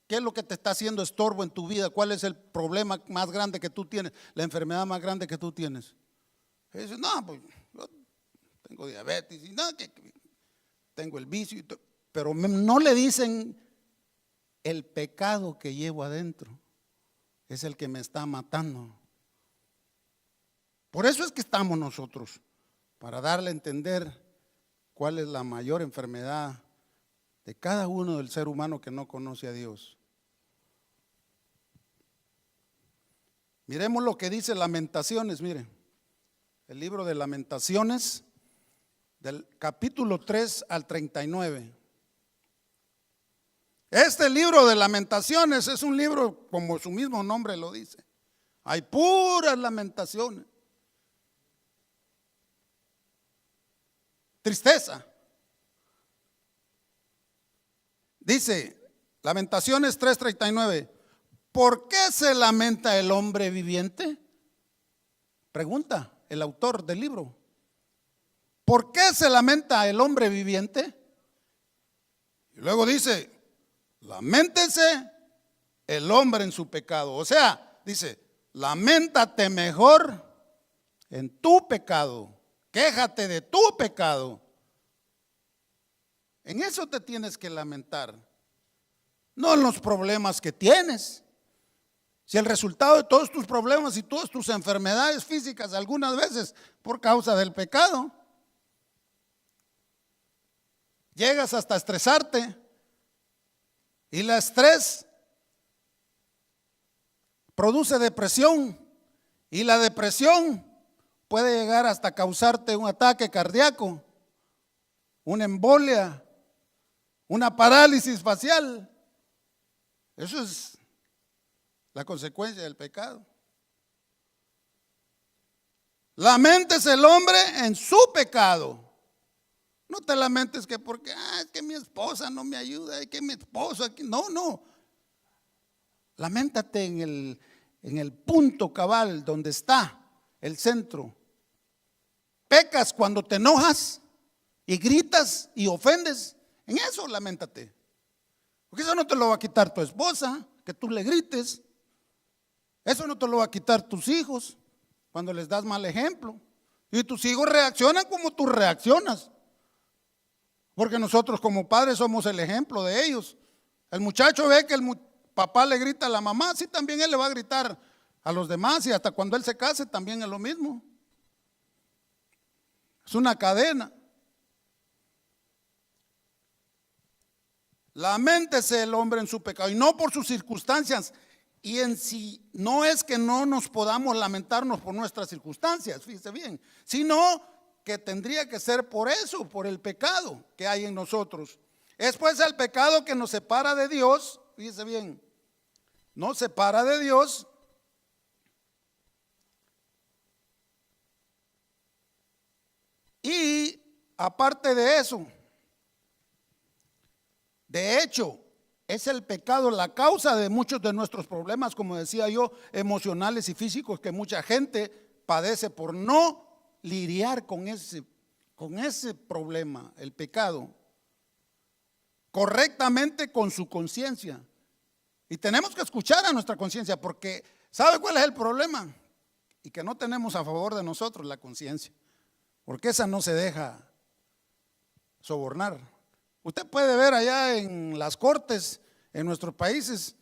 ¿Qué es lo que te está haciendo estorbo en tu vida? ¿Cuál es el problema más grande que tú tienes? La enfermedad más grande que tú tienes. Y dice, no, pues yo tengo diabetes y no, que tengo el vicio. Pero no le dicen el pecado que llevo adentro. Es el que me está matando. Por eso es que estamos nosotros, para darle a entender cuál es la mayor enfermedad de cada uno del ser humano que no conoce a Dios. Miremos lo que dice Lamentaciones, mire, el libro de Lamentaciones, del capítulo 3 al 39. Este libro de Lamentaciones es un libro, como su mismo nombre lo dice, hay puras lamentaciones. Tristeza. Dice Lamentaciones 3:39, ¿por qué se lamenta el hombre viviente? Pregunta el autor del libro. ¿Por qué se lamenta el hombre viviente? Y luego dice, laméntese el hombre en su pecado. O sea, dice, lamentate mejor en tu pecado. Quéjate de tu pecado. En eso te tienes que lamentar, no en los problemas que tienes. Si el resultado de todos tus problemas y todas tus enfermedades físicas algunas veces por causa del pecado, llegas hasta estresarte y el estrés produce depresión y la depresión puede llegar hasta causarte un ataque cardíaco, una embolia, una parálisis facial. Eso es la consecuencia del pecado. Laméntese el hombre en su pecado. No te lamentes que porque es que mi esposa no me ayuda, es que mi esposo aquí. No. Laméntate en el punto cabal donde está el centro. Pecas cuando te enojas y gritas y ofendes. En eso laméntate. Porque eso no te lo va a quitar tu esposa, que tú le grites. Eso no te lo va a quitar tus hijos cuando les das mal ejemplo. Y tus hijos reaccionan como tú reaccionas. Porque nosotros como padres somos el ejemplo de ellos. El muchacho ve que el papá le grita a la mamá, así también él le va a gritar a los demás y hasta cuando él se case también es lo mismo. Es una cadena. Laméntese el hombre en su pecado y no por sus circunstancias. Y en sí no es que no nos podamos lamentarnos por nuestras circunstancias, fíjese bien, sino que tendría que ser por eso, por el pecado que hay en nosotros. Es pues el pecado que nos separa de Dios, fíjese bien, nos separa de Dios. Y aparte de eso, de hecho, es el pecado la causa de muchos de nuestros problemas, como decía yo, emocionales y físicos que mucha gente padece por no lidiar con ese problema, el pecado, correctamente con su conciencia. Y tenemos que escuchar a nuestra conciencia porque ¿Sabe cuál es el problema? Y que no tenemos a favor de nosotros la conciencia, porque esa no se deja sobornar. Usted puede ver allá en las cortes, en nuestros países,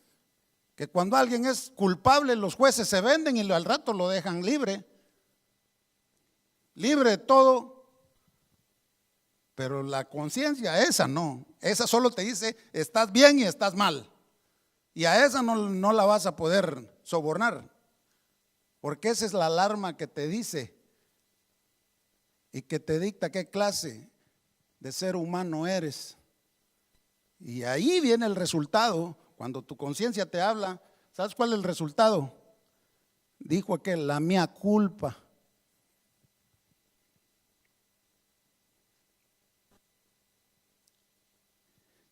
que cuando alguien es culpable, los jueces se venden y al rato lo dejan libre, libre de todo. Pero la conciencia, esa no, esa solo te dice estás bien y estás mal. Y a esa no la vas a poder sobornar, porque esa es la alarma que te dice y que te dicta qué clase de ser humano eres. Y ahí viene el resultado. Cuando tu conciencia te habla, ¿sabes cuál es el resultado? Dijo aquel, la mía culpa.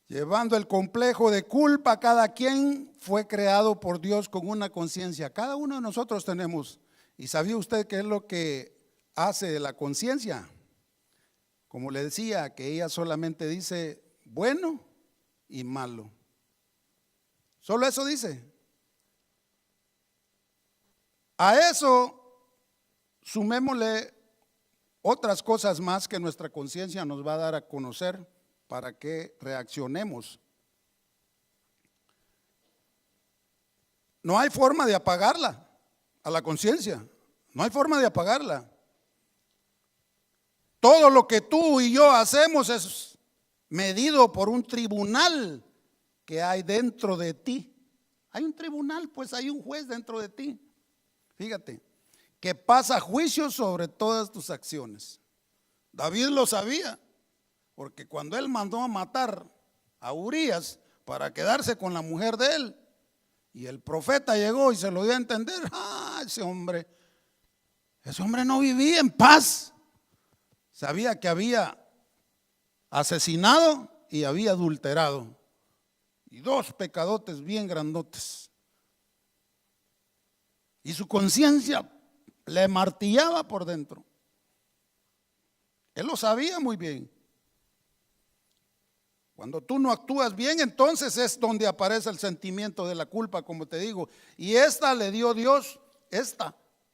Llevando el complejo de culpa, cada quien fue creado por Dios con una conciencia. Cada uno de nosotros tenemos. ¿Y sabía usted qué es lo que hace la conciencia? Como le decía, que ella solamente dice bueno y malo. Solo eso dice. A eso sumémosle otras cosas más que nuestra conciencia nos va a dar a conocer para que reaccionemos. No hay forma de apagarla a la conciencia, no hay forma de apagarla. Todo lo que tú y yo hacemos es medido por un tribunal que hay dentro de ti. Hay un tribunal, pues hay un juez dentro de ti. Fíjate, que pasa juicio sobre todas tus acciones. David lo sabía, porque cuando él mandó a matar a Urías para quedarse con la mujer de él, y el profeta llegó y se lo dio a entender, ese hombre no vivía en paz. Sabía que había asesinado y había adulterado, y dos pecadotes bien grandotes, y su conciencia le martillaba por dentro. Él lo sabía muy bien. Cuando tú no actúas bien, entonces es donde aparece el sentimiento de la culpa, como te digo. Y esta le dio Dios,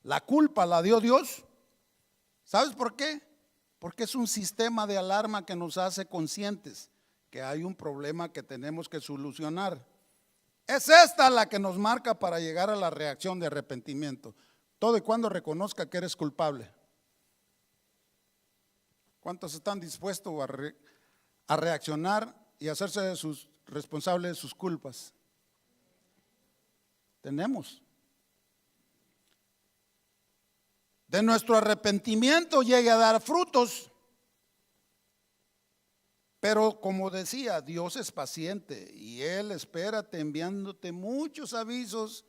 la culpa la dio Dios. ¿Sabes por qué? Porque es un sistema de alarma que nos hace conscientes que hay un problema que tenemos que solucionar. Es esta la que nos marca para llegar a la reacción de arrepentimiento. Todo y cuando reconozca que eres culpable. ¿Cuántos están dispuestos a reaccionar y hacerse responsables de sus culpas? Tenemos. De nuestro arrepentimiento llegue a dar frutos. Pero como decía, Dios es paciente y Él espera enviándote muchos avisos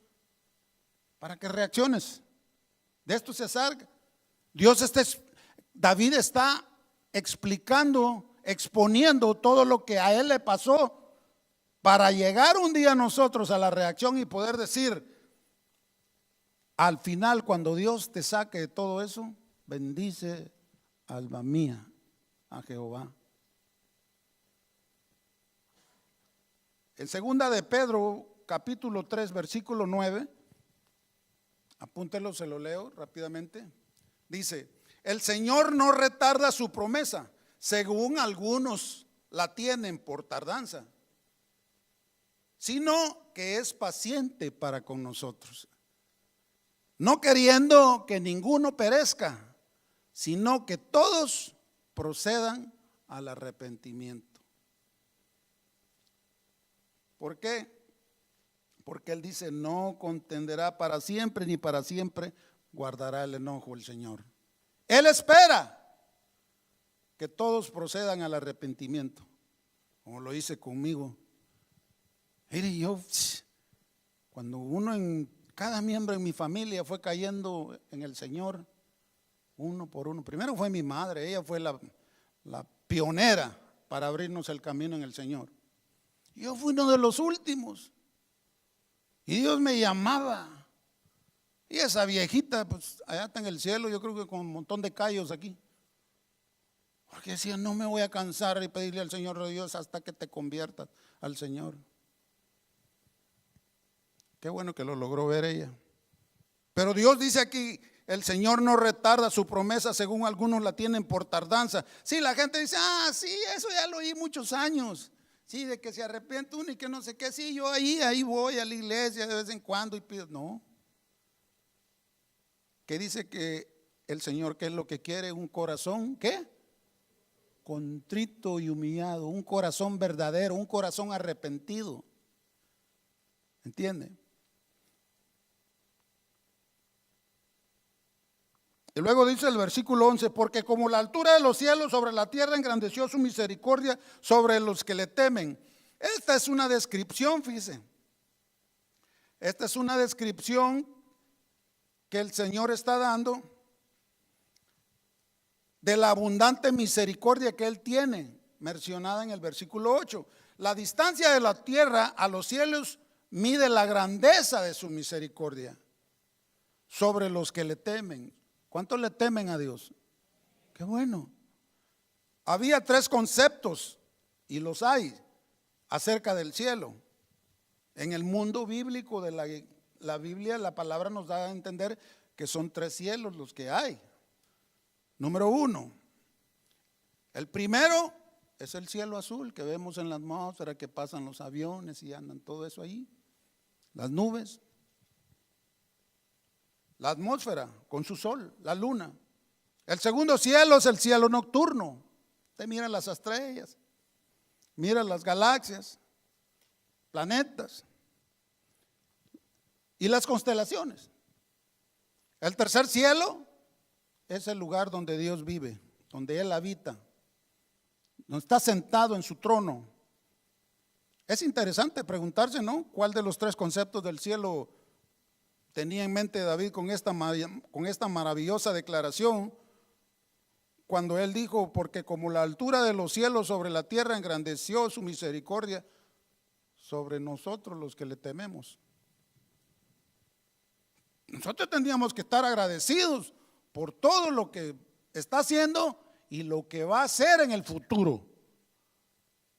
para que reacciones. De esto se salga. David está exponiendo todo lo que a él le pasó para llegar un día nosotros a la reacción y poder decir, al final cuando Dios te saque de todo eso, bendice, alma mía, a Jehová. En segunda de Pedro, capítulo 3, versículo 9, apúntelo, se lo leo rápidamente. Dice, el Señor no retarda su promesa, según algunos la tienen por tardanza, sino que es paciente para con nosotros, no queriendo que ninguno perezca, sino que todos procedan al arrepentimiento. ¿Por qué? Porque Él dice, no contenderá para siempre, ni para siempre guardará el enojo el Señor. Él espera que todos procedan al arrepentimiento, como lo hice conmigo. Mire, cuando cada miembro en mi familia fue cayendo en el Señor, uno por uno. Primero fue mi madre, ella fue la pionera para abrirnos el camino en el Señor. Yo fui uno de los últimos. Y Dios me llamaba. Y esa viejita, pues allá está en el cielo, yo creo que con un montón de callos aquí. Porque decía, no me voy a cansar y pedirle al Señor de Dios hasta que te conviertas al Señor. Qué bueno que lo logró ver ella. Pero Dios dice aquí, el Señor no retarda su promesa, según algunos la tienen por tardanza. Sí, la gente dice, sí, eso ya lo oí muchos años. Sí, de que se arrepiente uno y que no sé qué. Sí, yo ahí voy a la iglesia de vez en cuando y pido. No. Que dice que el Señor, ¿qué es lo que quiere? Un corazón, ¿qué? Contrito y humillado, un corazón verdadero, un corazón arrepentido. ¿Entiende? Y luego dice el versículo 11, porque como la altura de los cielos sobre la tierra engrandeció su misericordia sobre los que le temen. Esta es una descripción, fíjese. Esta es una descripción que el Señor está dando de la abundante misericordia que Él tiene, mencionada en el versículo 8. La distancia de la tierra a los cielos mide la grandeza de su misericordia sobre los que le temen. ¿Cuántos le temen a Dios? Qué bueno. Había 3 conceptos, y los hay, acerca del cielo. En el mundo bíblico de la Biblia, la palabra nos da a entender que son 3 cielos los que hay. Número 1, el primero es el cielo azul que vemos en la atmósfera, que pasan los aviones y andan todo eso ahí, las nubes. La atmósfera con su sol, la luna. El segundo cielo es el cielo nocturno. Usted mira las estrellas, mira las galaxias, planetas y las constelaciones. El tercer cielo es el lugar donde Dios vive, donde Él habita, donde está sentado en su trono. Es interesante preguntarse, ¿no? ¿Cuál de los 3 conceptos del cielo tenía en mente David con esta maravillosa declaración, cuando él dijo, porque como la altura de los cielos sobre la tierra engrandeció su misericordia sobre nosotros los que le tememos? Nosotros tendríamos que estar agradecidos por todo lo que está haciendo y lo que va a hacer en el futuro.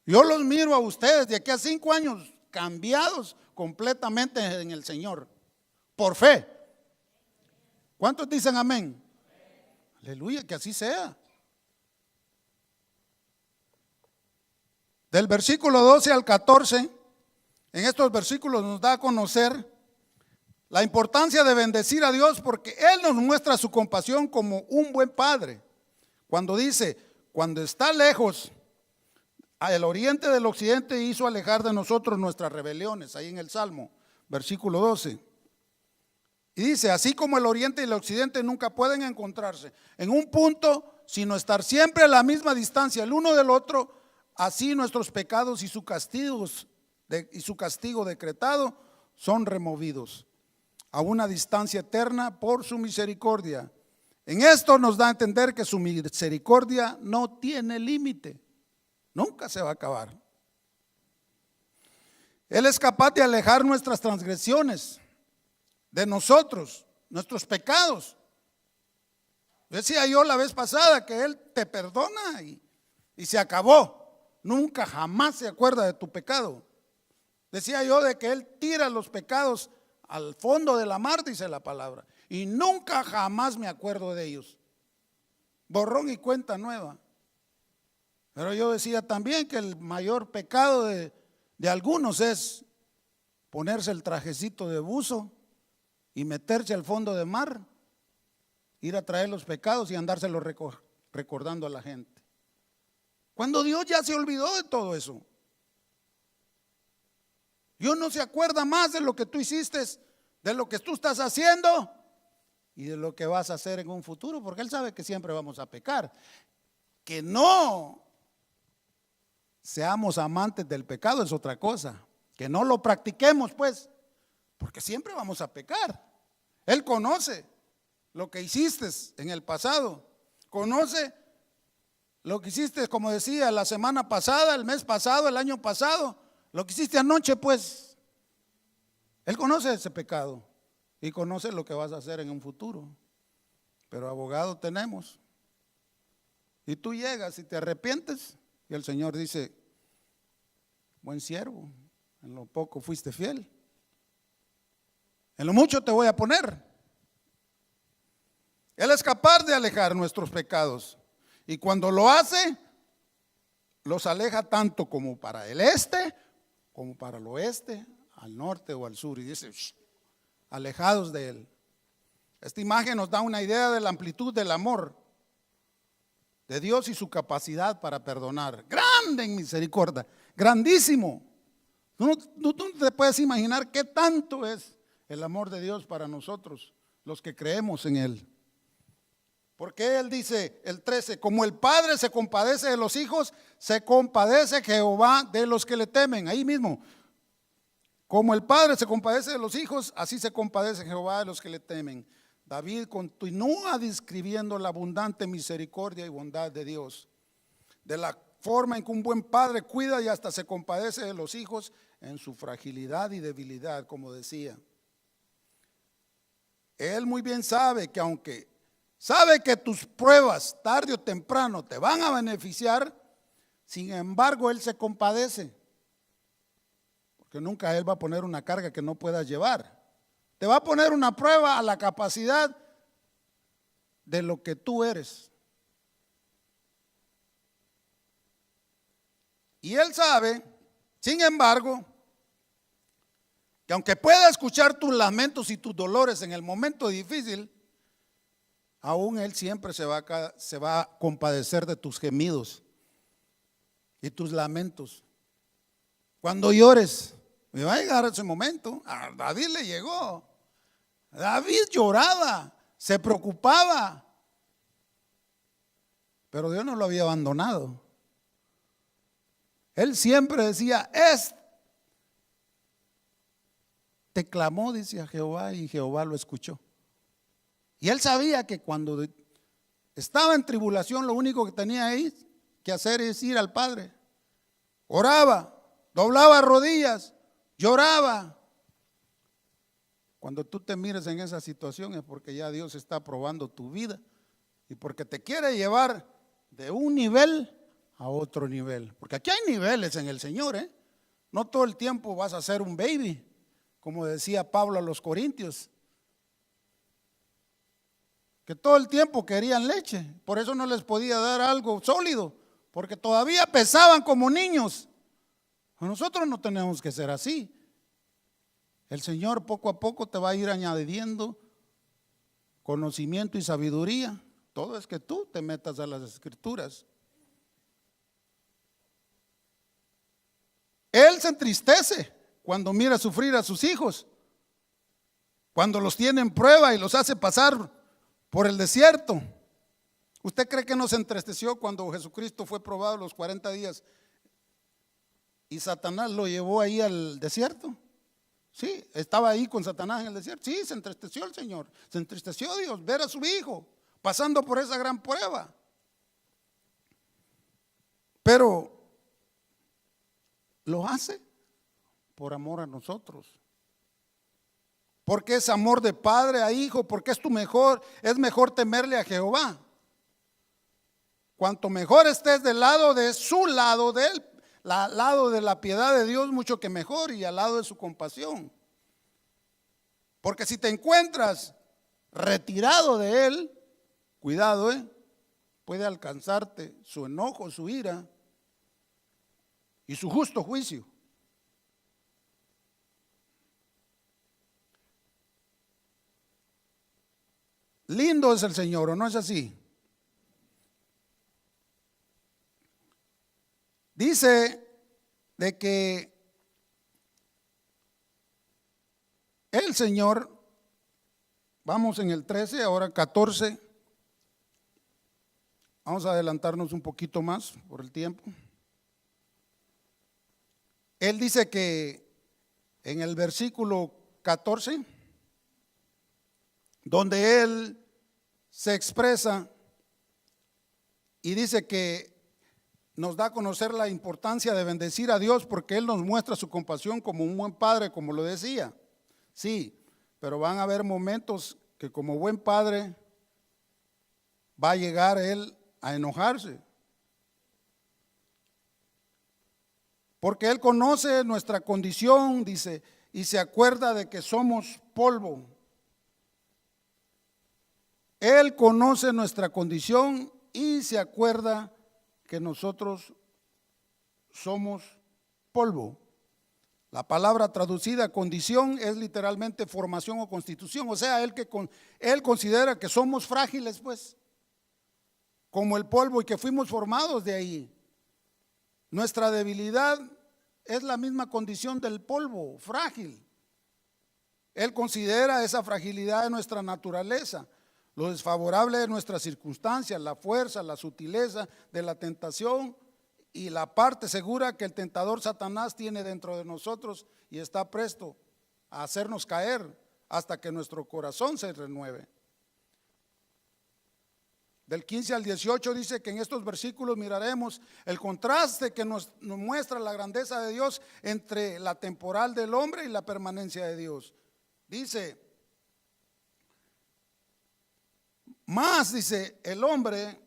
Yo los miro a ustedes de aquí a 5 años cambiados completamente en el Señor. Por fe. ¿Cuántos dicen amén? Aleluya, que así sea. Del versículo 12 al 14, en estos versículos nos da a conocer la importancia de bendecir a Dios, porque Él nos muestra su compasión como un buen padre. Cuando dice, cuando está lejos, al oriente del occidente hizo alejar de nosotros nuestras rebeliones, ahí en el Salmo, versículo 12. Y dice, así como el oriente y el occidente nunca pueden encontrarse en un punto, sino estar siempre a la misma distancia el uno del otro, así nuestros pecados y su castigo decretado son removidos a una distancia eterna por su misericordia. En esto nos da a entender que su misericordia no tiene límite, nunca se va a acabar. Él es capaz de alejar nuestras transgresiones de nosotros, nuestros pecados. Decía yo la vez pasada que Él te perdona y se acabó. Nunca jamás se acuerda de tu pecado. Decía yo de que Él tira los pecados al fondo de la mar, dice la palabra, y nunca jamás me acuerdo de ellos. Borrón y cuenta nueva. Pero yo decía también que el mayor pecado de algunos es ponerse el trajecito de buzo y meterse al fondo de mar, ir a traer los pecados y andárselos recordando a la gente. Cuando Dios ya se olvidó de todo eso. Dios no se acuerda más de lo que tú hiciste, de lo que tú estás haciendo y de lo que vas a hacer en un futuro, porque Él sabe que siempre vamos a pecar. Que no seamos amantes del pecado es otra cosa, que no lo practiquemos pues, porque siempre vamos a pecar. Él conoce lo que hiciste en el pasado, conoce lo que hiciste, como decía, la semana pasada, el mes pasado, el año pasado, lo que hiciste anoche, pues. Él conoce ese pecado y conoce lo que vas a hacer en un futuro. Pero abogado tenemos. Y tú llegas y te arrepientes y el Señor dice, buen siervo, en lo poco fuiste fiel, en lo mucho te voy a poner. Él es capaz de alejar nuestros pecados. Y cuando lo hace, los aleja tanto como para el este, como para el oeste, al norte o al sur. Y dice, alejados de Él. Esta imagen nos da una idea de la amplitud del amor de Dios y su capacidad para perdonar. Grande en misericordia, grandísimo. Tú te puedes imaginar qué tanto es el amor de Dios para nosotros, los que creemos en Él. Porque Él dice, el 13, como el Padre se compadece de los hijos, se compadece Jehová de los que le temen. Ahí mismo, como el Padre se compadece de los hijos, así se compadece Jehová de los que le temen. David continúa describiendo la abundante misericordia y bondad de Dios, de la forma en que un buen padre cuida y hasta se compadece de los hijos en su fragilidad y debilidad, como decía. Él muy bien sabe que aunque sabe que tus pruebas tarde o temprano te van a beneficiar, sin embargo Él se compadece, porque nunca Él va a poner una carga que no puedas llevar. Te va a poner una prueba a la capacidad de lo que tú eres. Y Él sabe, sin embargo, que aunque pueda escuchar tus lamentos y tus dolores en el momento difícil, aún Él siempre se va a compadecer de tus gemidos y tus lamentos. Cuando llores, me va a llegar ese momento. A David le llegó. David lloraba, se preocupaba, pero Dios no lo había abandonado. Él siempre decía, te clamó, dice, a Jehová, y Jehová lo escuchó. Y él sabía que cuando estaba en tribulación, lo único que tenía ahí que hacer es ir al Padre. Oraba, doblaba rodillas, lloraba. Cuando tú te mires en esa situación es porque ya Dios está probando tu vida y porque te quiere llevar de un nivel a otro nivel. Porque aquí hay niveles en el Señor, ¿eh? No todo el tiempo vas a ser un baby, como decía Pablo a los Corintios, que todo el tiempo querían leche, por eso no les podía dar algo sólido, porque todavía pesaban como niños. Nosotros no tenemos que ser así. El Señor poco a poco te va a ir añadiendo conocimiento y sabiduría. Todo es que tú te metas a las Escrituras. Él se entristece cuando mira sufrir a sus hijos, cuando los tiene en prueba y los hace pasar por el desierto. ¿Usted cree que no se entristeció cuando Jesucristo fue probado los 40 días y Satanás lo llevó ahí al desierto? Sí, estaba ahí con Satanás en el desierto. Sí, se entristeció el Señor, se entristeció Dios ver a su hijo pasando por esa gran prueba. Pero lo hace por amor a nosotros. Porque es amor de padre a hijo, porque es mejor temerle a Jehová. Cuanto mejor estés del lado de su lado, del lado de la piedad de Dios, mucho que mejor, y al lado de su compasión. Porque si te encuentras retirado de Él, cuidado, puede alcanzarte su enojo, su ira y su justo juicio. Lindo es el Señor, ¿o no es así? Dice de que el Señor, vamos en el 13, ahora 14, vamos a adelantarnos un poquito más por el tiempo. Él dice que en el versículo 14, donde Él se expresa y dice que nos da a conocer la importancia de bendecir a Dios porque Él nos muestra su compasión como un buen padre, como lo decía. Sí, pero van a haber momentos que como buen padre va a llegar Él a enojarse. Porque Él conoce nuestra condición, dice, y se acuerda de que somos polvo. Él conoce nuestra condición y se acuerda que nosotros somos polvo. La palabra traducida condición es literalmente formación o constitución, o sea, él considera que somos frágiles, pues, como el polvo, y que fuimos formados de ahí. Nuestra debilidad es la misma condición del polvo, frágil. Él considera esa fragilidad de nuestra naturaleza, lo desfavorable de nuestras circunstancias, la fuerza, la sutileza de la tentación y la parte segura que el tentador Satanás tiene dentro de nosotros y está presto a hacernos caer hasta que nuestro corazón se renueve. Del 15 al 18 dice que en estos versículos miraremos el contraste que nos muestra la grandeza de Dios entre la temporal del hombre y la permanencia de Dios. Dice, más dice, el hombre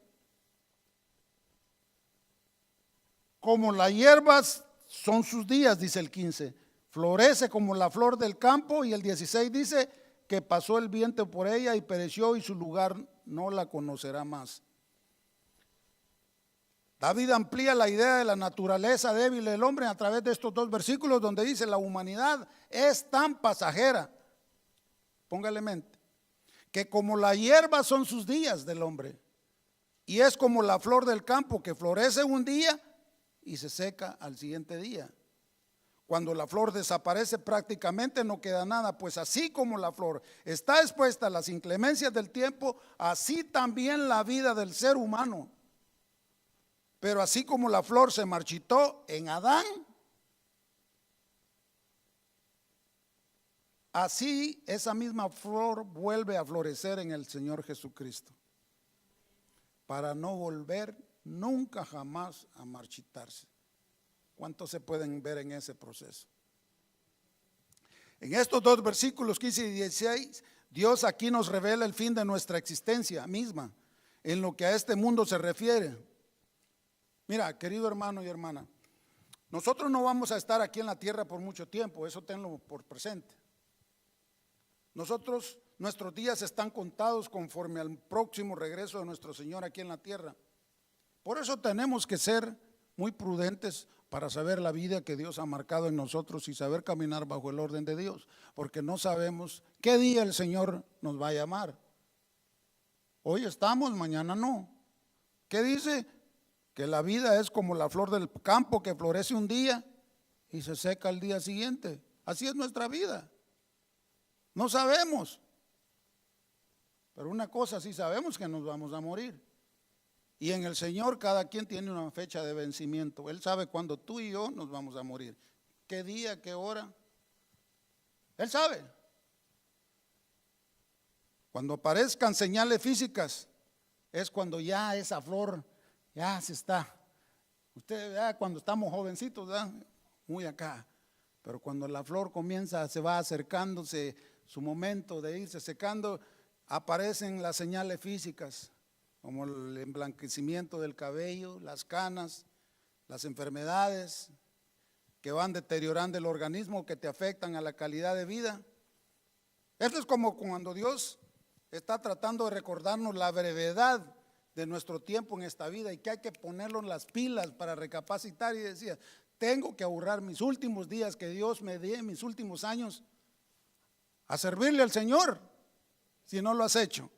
como las hierbas son sus días, dice el 15, florece como la flor del campo, y el 16 dice que pasó el viento por ella y pereció y su lugar no la conocerá más. David amplía la idea de la naturaleza débil del hombre a través de estos dos versículos donde dice la humanidad es tan pasajera, póngale mente, que como la hierba son sus días del hombre, y es como la flor del campo que florece un día y se seca al siguiente día. Cuando la flor desaparece prácticamente no queda nada, pues así como la flor está expuesta a las inclemencias del tiempo, así también la vida del ser humano. Pero así como la flor se marchitó en Adán, así esa misma flor vuelve a florecer en el Señor Jesucristo, para no volver nunca jamás a marchitarse. ¿Cuántos se pueden ver en ese proceso? En estos dos versículos 15 y 16, Dios aquí nos revela el fin de nuestra existencia misma, en lo que a este mundo se refiere. Mira, querido hermano y hermana, nosotros no vamos a estar aquí en la tierra por mucho tiempo, eso tenlo por presente. Nuestros días están contados conforme al próximo regreso de nuestro Señor aquí en la tierra. Por eso tenemos que ser muy prudentes para saber la vida que Dios ha marcado en nosotros y saber caminar bajo el orden de Dios, porque no sabemos qué día el Señor nos va a llamar. Hoy estamos, mañana no. ¿Qué dice? Que la vida es como la flor del campo que florece un día y se seca al día siguiente. Así es nuestra vida. No sabemos, pero una cosa sí sabemos, que nos vamos a morir. Y en el Señor cada quien tiene una fecha de vencimiento. Él sabe cuándo tú y yo nos vamos a morir. ¿Qué día, qué hora? Él sabe. Cuando aparezcan señales físicas, es cuando ya esa flor ya se está. Usted ya cuando estamos jovencitos, ¿verdad? Muy acá. Pero cuando la flor comienza, se va acercándose su momento de irse secando, aparecen las señales físicas, como el emblanquecimiento del cabello, las canas, las enfermedades que van deteriorando el organismo, que te afectan a la calidad de vida. Esto es como cuando Dios está tratando de recordarnos la brevedad de nuestro tiempo en esta vida y que hay que ponerlo en las pilas para recapacitar, y decía, tengo que ahorrar mis últimos días que Dios me dé, mis últimos años, a servirle al Señor, si no lo has hecho.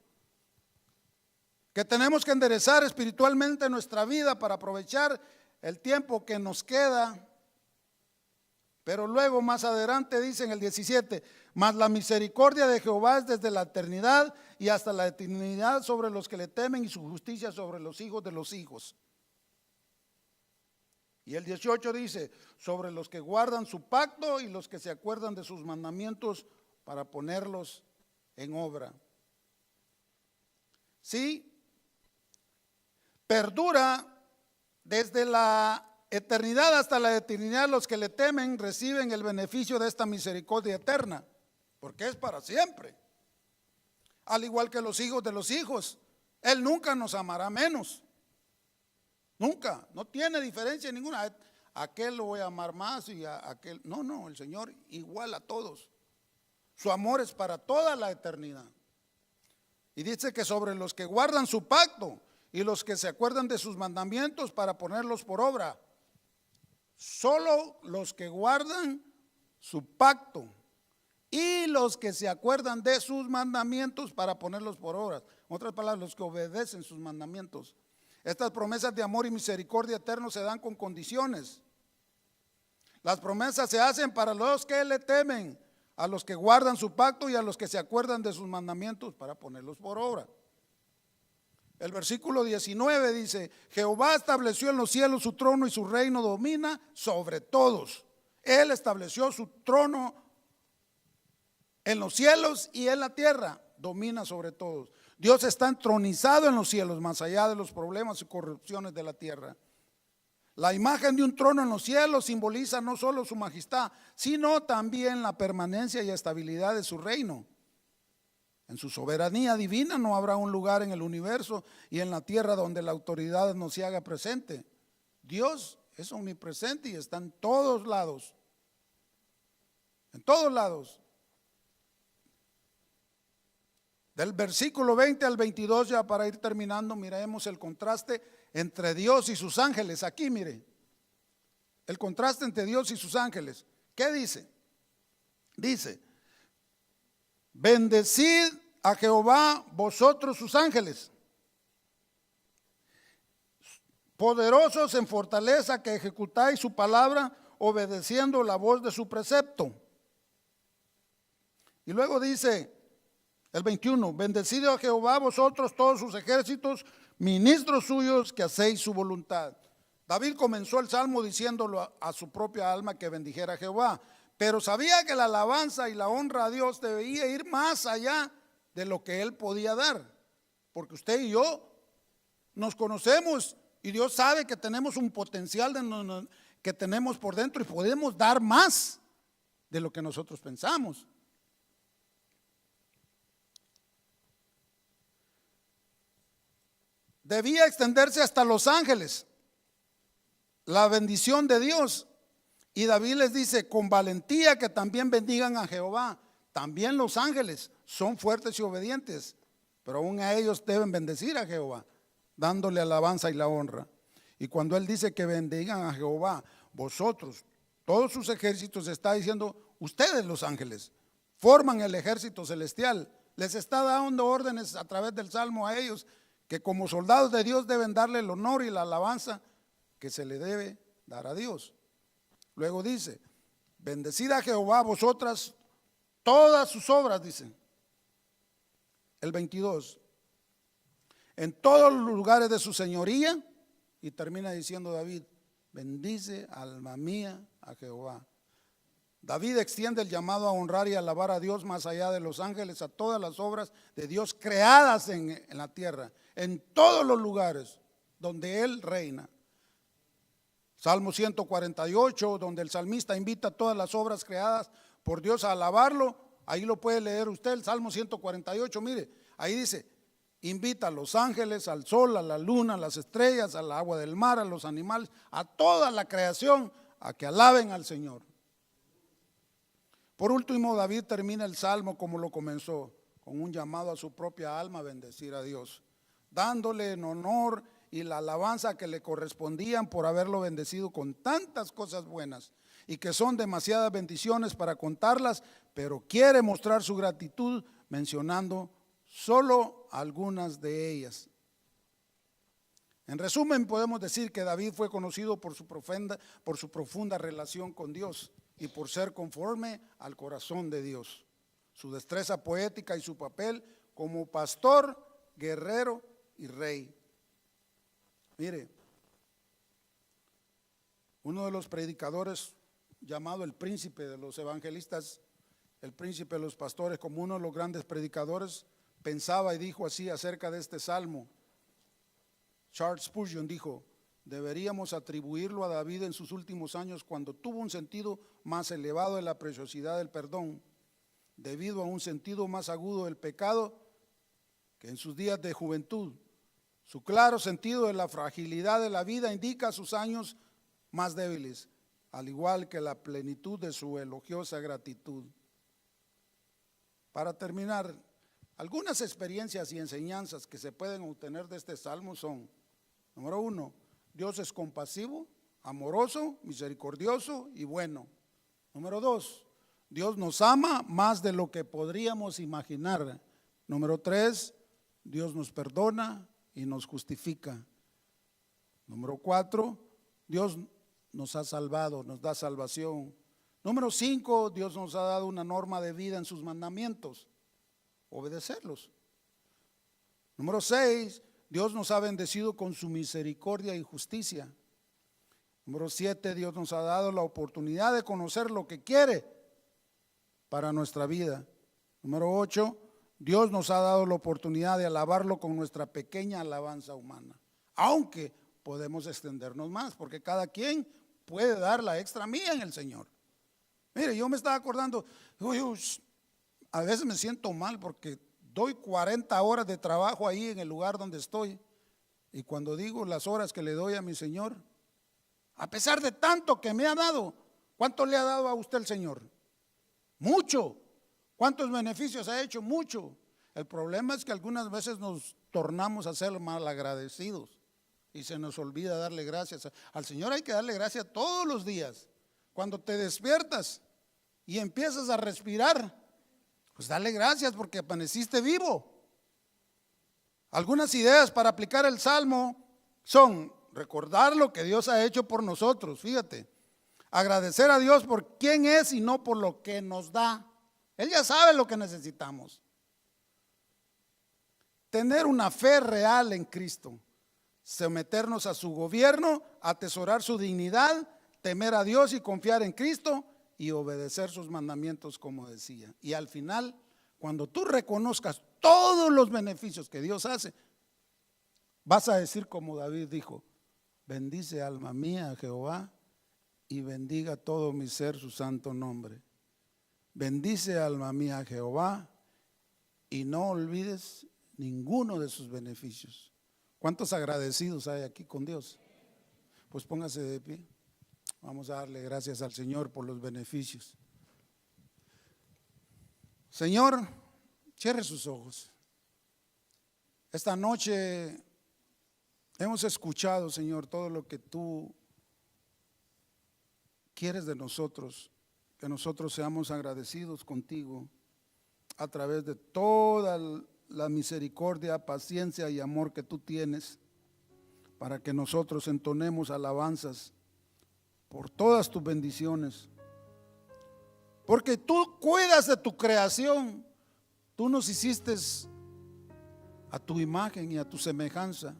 Que tenemos que enderezar espiritualmente nuestra vida para aprovechar el tiempo que nos queda. Pero luego más adelante dice en el 17, mas la misericordia de Jehová es desde la eternidad y hasta la eternidad sobre los que le temen, y su justicia sobre los hijos de los hijos. Y el 18 dice, sobre los que guardan su pacto y los que se acuerdan de sus mandamientos para ponerlos en obra. Sí, perdura desde la eternidad hasta la eternidad. Los que le temen reciben el beneficio de esta misericordia eterna, porque es para siempre. Al igual que los hijos de los hijos, Él nunca nos amará menos. Nunca, no tiene diferencia ninguna. A aquel lo voy a amar más y a aquel. No, el Señor igual a todos. Su amor es para toda la eternidad. Y dice que sobre los que guardan su pacto y los que se acuerdan de sus mandamientos para ponerlos por obra. Solo los que guardan su pacto y los que se acuerdan de sus mandamientos para ponerlos por obra. En otras palabras, los que obedecen sus mandamientos. Estas promesas de amor y misericordia eterno se dan con condiciones. Las promesas se hacen para los que le temen, a los que guardan su pacto y a los que se acuerdan de sus mandamientos para ponerlos por obra. El versículo 19 dice: Jehová estableció en los cielos su trono y su reino domina sobre todos. Él estableció su trono en los cielos y en la tierra, domina sobre todos. Dios está entronizado en los cielos, más allá de los problemas y corrupciones de la tierra. La imagen de un trono en los cielos simboliza no solo su majestad, sino también la permanencia y estabilidad de su reino. En su soberanía divina no habrá un lugar en el universo y en la tierra donde la autoridad no se haga presente. Dios es omnipresente y está en todos lados. En todos lados. Del versículo 20 al 22, ya para ir terminando, miremos el contraste entre Dios y sus ángeles. Aquí mire, el contraste entre Dios y sus ángeles. ¿Qué dice? Dice: bendecid a Jehová vosotros sus ángeles, poderosos en fortaleza, que ejecutáis su palabra obedeciendo la voz de su precepto. Y luego dice el 21: bendecid a Jehová vosotros todos sus ejércitos, ministros suyos que hacéis su voluntad. David comenzó el salmo diciéndolo a su propia alma que bendijera a Jehová, pero sabía que la alabanza y la honra a Dios debía ir más allá de lo que él podía dar, porque usted y yo nos conocemos y Dios sabe que tenemos un potencial que tenemos por dentro y podemos dar más de lo que nosotros pensamos. Debía extenderse hasta los ángeles la bendición de Dios. Y David les dice con valentía que también bendigan a Jehová. También los ángeles son fuertes y obedientes, pero aún a ellos deben bendecir a Jehová, dándole alabanza y la honra. Y cuando él dice que bendigan a Jehová, vosotros, todos sus ejércitos, está diciendo ustedes los ángeles, forman el ejército celestial. Les está dando órdenes a través del salmo a ellos, que como soldados de Dios deben darle el honor y la alabanza que se le debe dar a Dios. Luego dice: bendecid a Jehová vosotras todas sus obras, dice el 22, en todos los lugares de su señoría. Y termina diciendo David: bendice alma mía a Jehová. David extiende el llamado a honrar y alabar a Dios más allá de los ángeles, a todas las obras de Dios creadas en la tierra, en todos los lugares donde Él reina. Salmo 148, donde el salmista invita a todas las obras creadas por Dios a alabarlo. Ahí lo puede leer usted, el Salmo 148, mire, ahí dice: invita a los ángeles, al sol, a la luna, a las estrellas, al agua del mar, a los animales, a toda la creación, a que alaben al Señor. Por último, David termina el salmo como lo comenzó, con un llamado a su propia alma a bendecir a Dios, dándole en honor y la alabanza que le correspondían por haberlo bendecido con tantas cosas buenas, y que son demasiadas bendiciones para contarlas, pero quiere mostrar su gratitud mencionando solo algunas de ellas. En resumen, podemos decir que David fue conocido por su profunda relación con Dios y por ser conforme al corazón de Dios. Su destreza poética y su papel como pastor, guerrero y rey. Mire, uno de los predicadores, llamado el príncipe de los evangelistas, el príncipe de los pastores, como uno de los grandes predicadores, pensaba y dijo así acerca de este salmo. Charles Spurgeon dijo: deberíamos atribuirlo a David en sus últimos años, cuando tuvo un sentido más elevado de la preciosidad del perdón, debido a un sentido más agudo del pecado que en sus días de juventud. Su claro sentido de la fragilidad de la vida indica sus años más débiles, al igual que la plenitud de su elogiosa gratitud. Para terminar, Algunas experiencias y enseñanzas que se pueden obtener de este salmo son: número 1, Dios es compasivo, amoroso, misericordioso y bueno. Número 2, Dios nos ama más de lo que podríamos imaginar. Número 3, Dios nos perdona y nos justifica. Número 4, Dios nos ha salvado, nos da salvación. Número 5, Dios nos ha dado una norma de vida en sus mandamientos, obedecerlos. Número 6, Dios nos ha bendecido con su misericordia y justicia. Número 7, Dios nos ha dado la oportunidad de conocer lo que quiere para nuestra vida. Número 8, Dios nos ha dado la oportunidad de alabarlo con nuestra pequeña alabanza humana, aunque podemos extendernos más, porque cada quien puede dar la extra mía en el Señor. Mire, yo me estaba acordando, a veces me siento mal porque doy 40 horas de trabajo ahí en el lugar donde estoy, y cuando digo las horas que le doy a mi Señor, a pesar de tanto que me ha dado, ¿cuánto le ha dado a usted el Señor? Mucho. ¿Cuántos beneficios ha hecho? Mucho. El problema es que algunas veces nos tornamos a ser malagradecidos y se nos olvida darle gracias. Al Señor hay que darle gracias todos los días. Cuando te despiertas y empiezas a respirar, pues dale gracias porque amaneciste vivo. Algunas ideas para aplicar el salmo son: recordar lo que Dios ha hecho por nosotros, fíjate, agradecer a Dios por quién es y no por lo que nos da. Él ya sabe lo que necesitamos. Tener una fe real en Cristo, someternos a su gobierno, atesorar su dignidad, temer a Dios y confiar en Cristo y obedecer sus mandamientos, como decía. Y al final, cuando tú reconozcas todos los beneficios que Dios hace, vas a decir como David dijo: bendice alma mía a Jehová y bendiga todo mi ser su santo nombre. Bendice alma mía a Jehová y no olvides ninguno de sus beneficios. ¿Cuántos agradecidos hay aquí con Dios? Pues póngase de pie. Vamos a darle gracias al Señor por los beneficios. Señor, cierre sus ojos. Esta noche hemos escuchado, Señor, todo lo que tú quieres de nosotros, que nosotros seamos agradecidos contigo a través de toda la misericordia, paciencia y amor que tú tienes, para que nosotros entonemos alabanzas por todas tus bendiciones. Porque tú cuidas de tu creación, tú nos hiciste a tu imagen y a tu semejanza.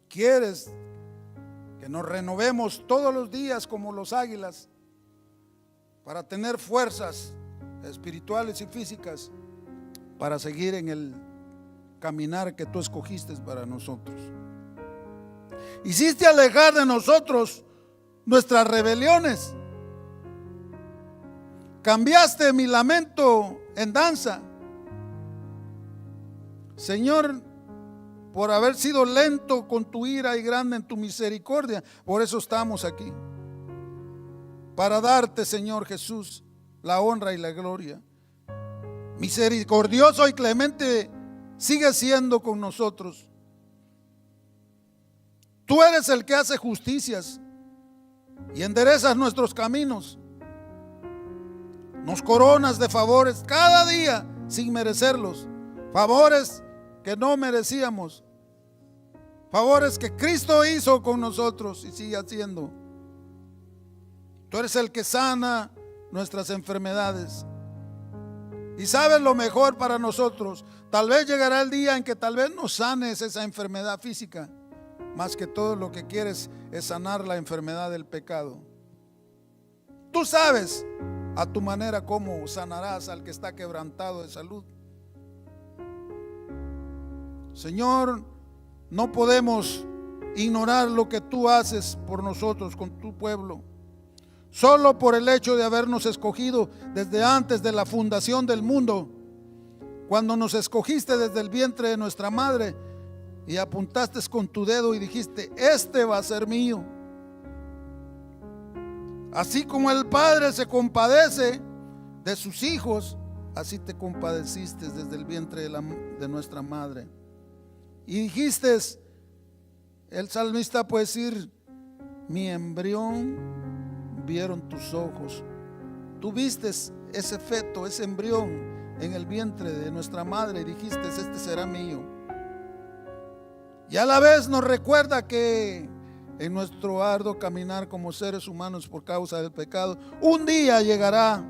Quieres que nos renovemos todos los días como los águilas para tener fuerzas espirituales y físicas para seguir en el caminar que tú escogiste para nosotros. Hiciste alejar de nosotros nuestras rebeliones. Cambiaste mi lamento en danza. Señor, por haber sido lento con tu ira y grande en tu misericordia, por eso estamos aquí, para darte, Señor Jesús, la honra y la gloria. Misericordioso y clemente sigue siendo con nosotros. Tú eres el que hace justicias y enderezas nuestros caminos. Nos coronas de favores cada día sin merecerlos, favores que no merecíamos, favores que Cristo hizo con nosotros y sigue haciendo. Tú eres el que sana nuestras enfermedades y sabes lo mejor para nosotros. Tal vez llegará el día en que tal vez nos sanes esa enfermedad física, más que todo lo que quieres es sanar la enfermedad del pecado. Tú sabes a tu manera cómo sanarás al que está quebrantado de salud. Señor, no podemos ignorar lo que tú haces por nosotros con tu pueblo. Solo por el hecho de habernos escogido desde antes de la fundación del mundo, cuando nos escogiste desde el vientre de nuestra madre y apuntaste con tu dedo y dijiste: este va a ser mío. Así como el Padre se compadece de sus hijos, así te compadeciste desde el vientre de nuestra madre. Y dijiste, el salmista puede decir, mi embrión vieron tus ojos. Tú viste ese feto, ese embrión en el vientre de nuestra madre y dijiste, este será mío. Y a la vez nos recuerda que en nuestro arduo caminar como seres humanos por causa del pecado, un día llegará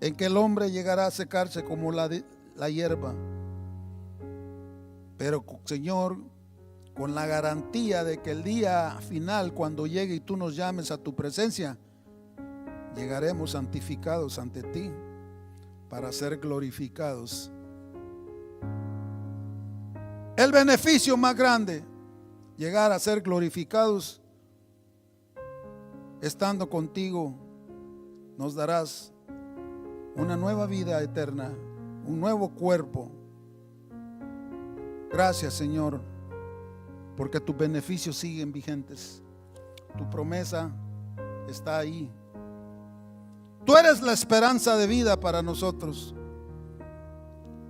en que el hombre llegará a secarse como la hierba. Pero Señor, con la garantía de que el día final, cuando llegue y tú nos llames a tu presencia, llegaremos santificados ante ti para ser glorificados. El beneficio más grande, llegar a ser glorificados estando contigo, nos darás una nueva vida eterna, un nuevo cuerpo. Gracias, Señor, porque tus beneficios siguen vigentes. Tu promesa está ahí. Tú eres la esperanza de vida para nosotros.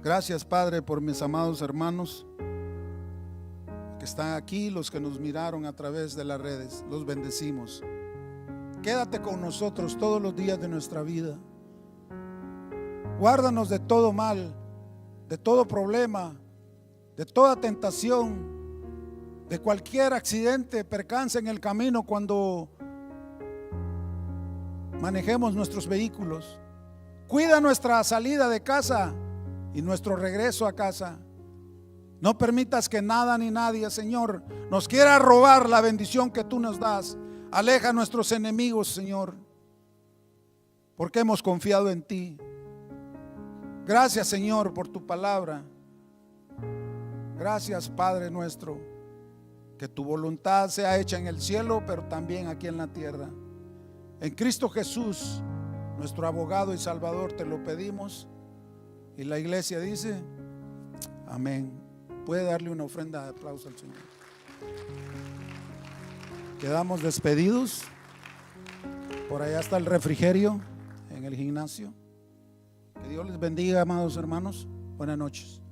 Gracias, Padre, por mis amados hermanos que están aquí, los que nos miraron a través de las redes. Los bendecimos. Quédate con nosotros todos los días de nuestra vida. Guárdanos de todo mal, de todo problema, de toda tentación, de cualquier accidente, percance en el camino cuando manejemos nuestros vehículos. Cuida nuestra salida de casa y nuestro regreso a casa. No permitas que nada ni nadie, Señor, nos quiera robar la bendición que tú nos das. Aleja a nuestros enemigos, Señor, porque hemos confiado en ti. Gracias, Señor, por tu palabra. Gracias, Padre nuestro, que tu voluntad sea hecha en el cielo, pero también aquí en la tierra. En Cristo Jesús, nuestro abogado y Salvador, te lo pedimos. Y la iglesia dice, amén. Puede darle una ofrenda de aplauso al Señor. Quedamos despedidos. Por allá está el refrigerio en el gimnasio. Que Dios les bendiga, amados hermanos. Buenas noches.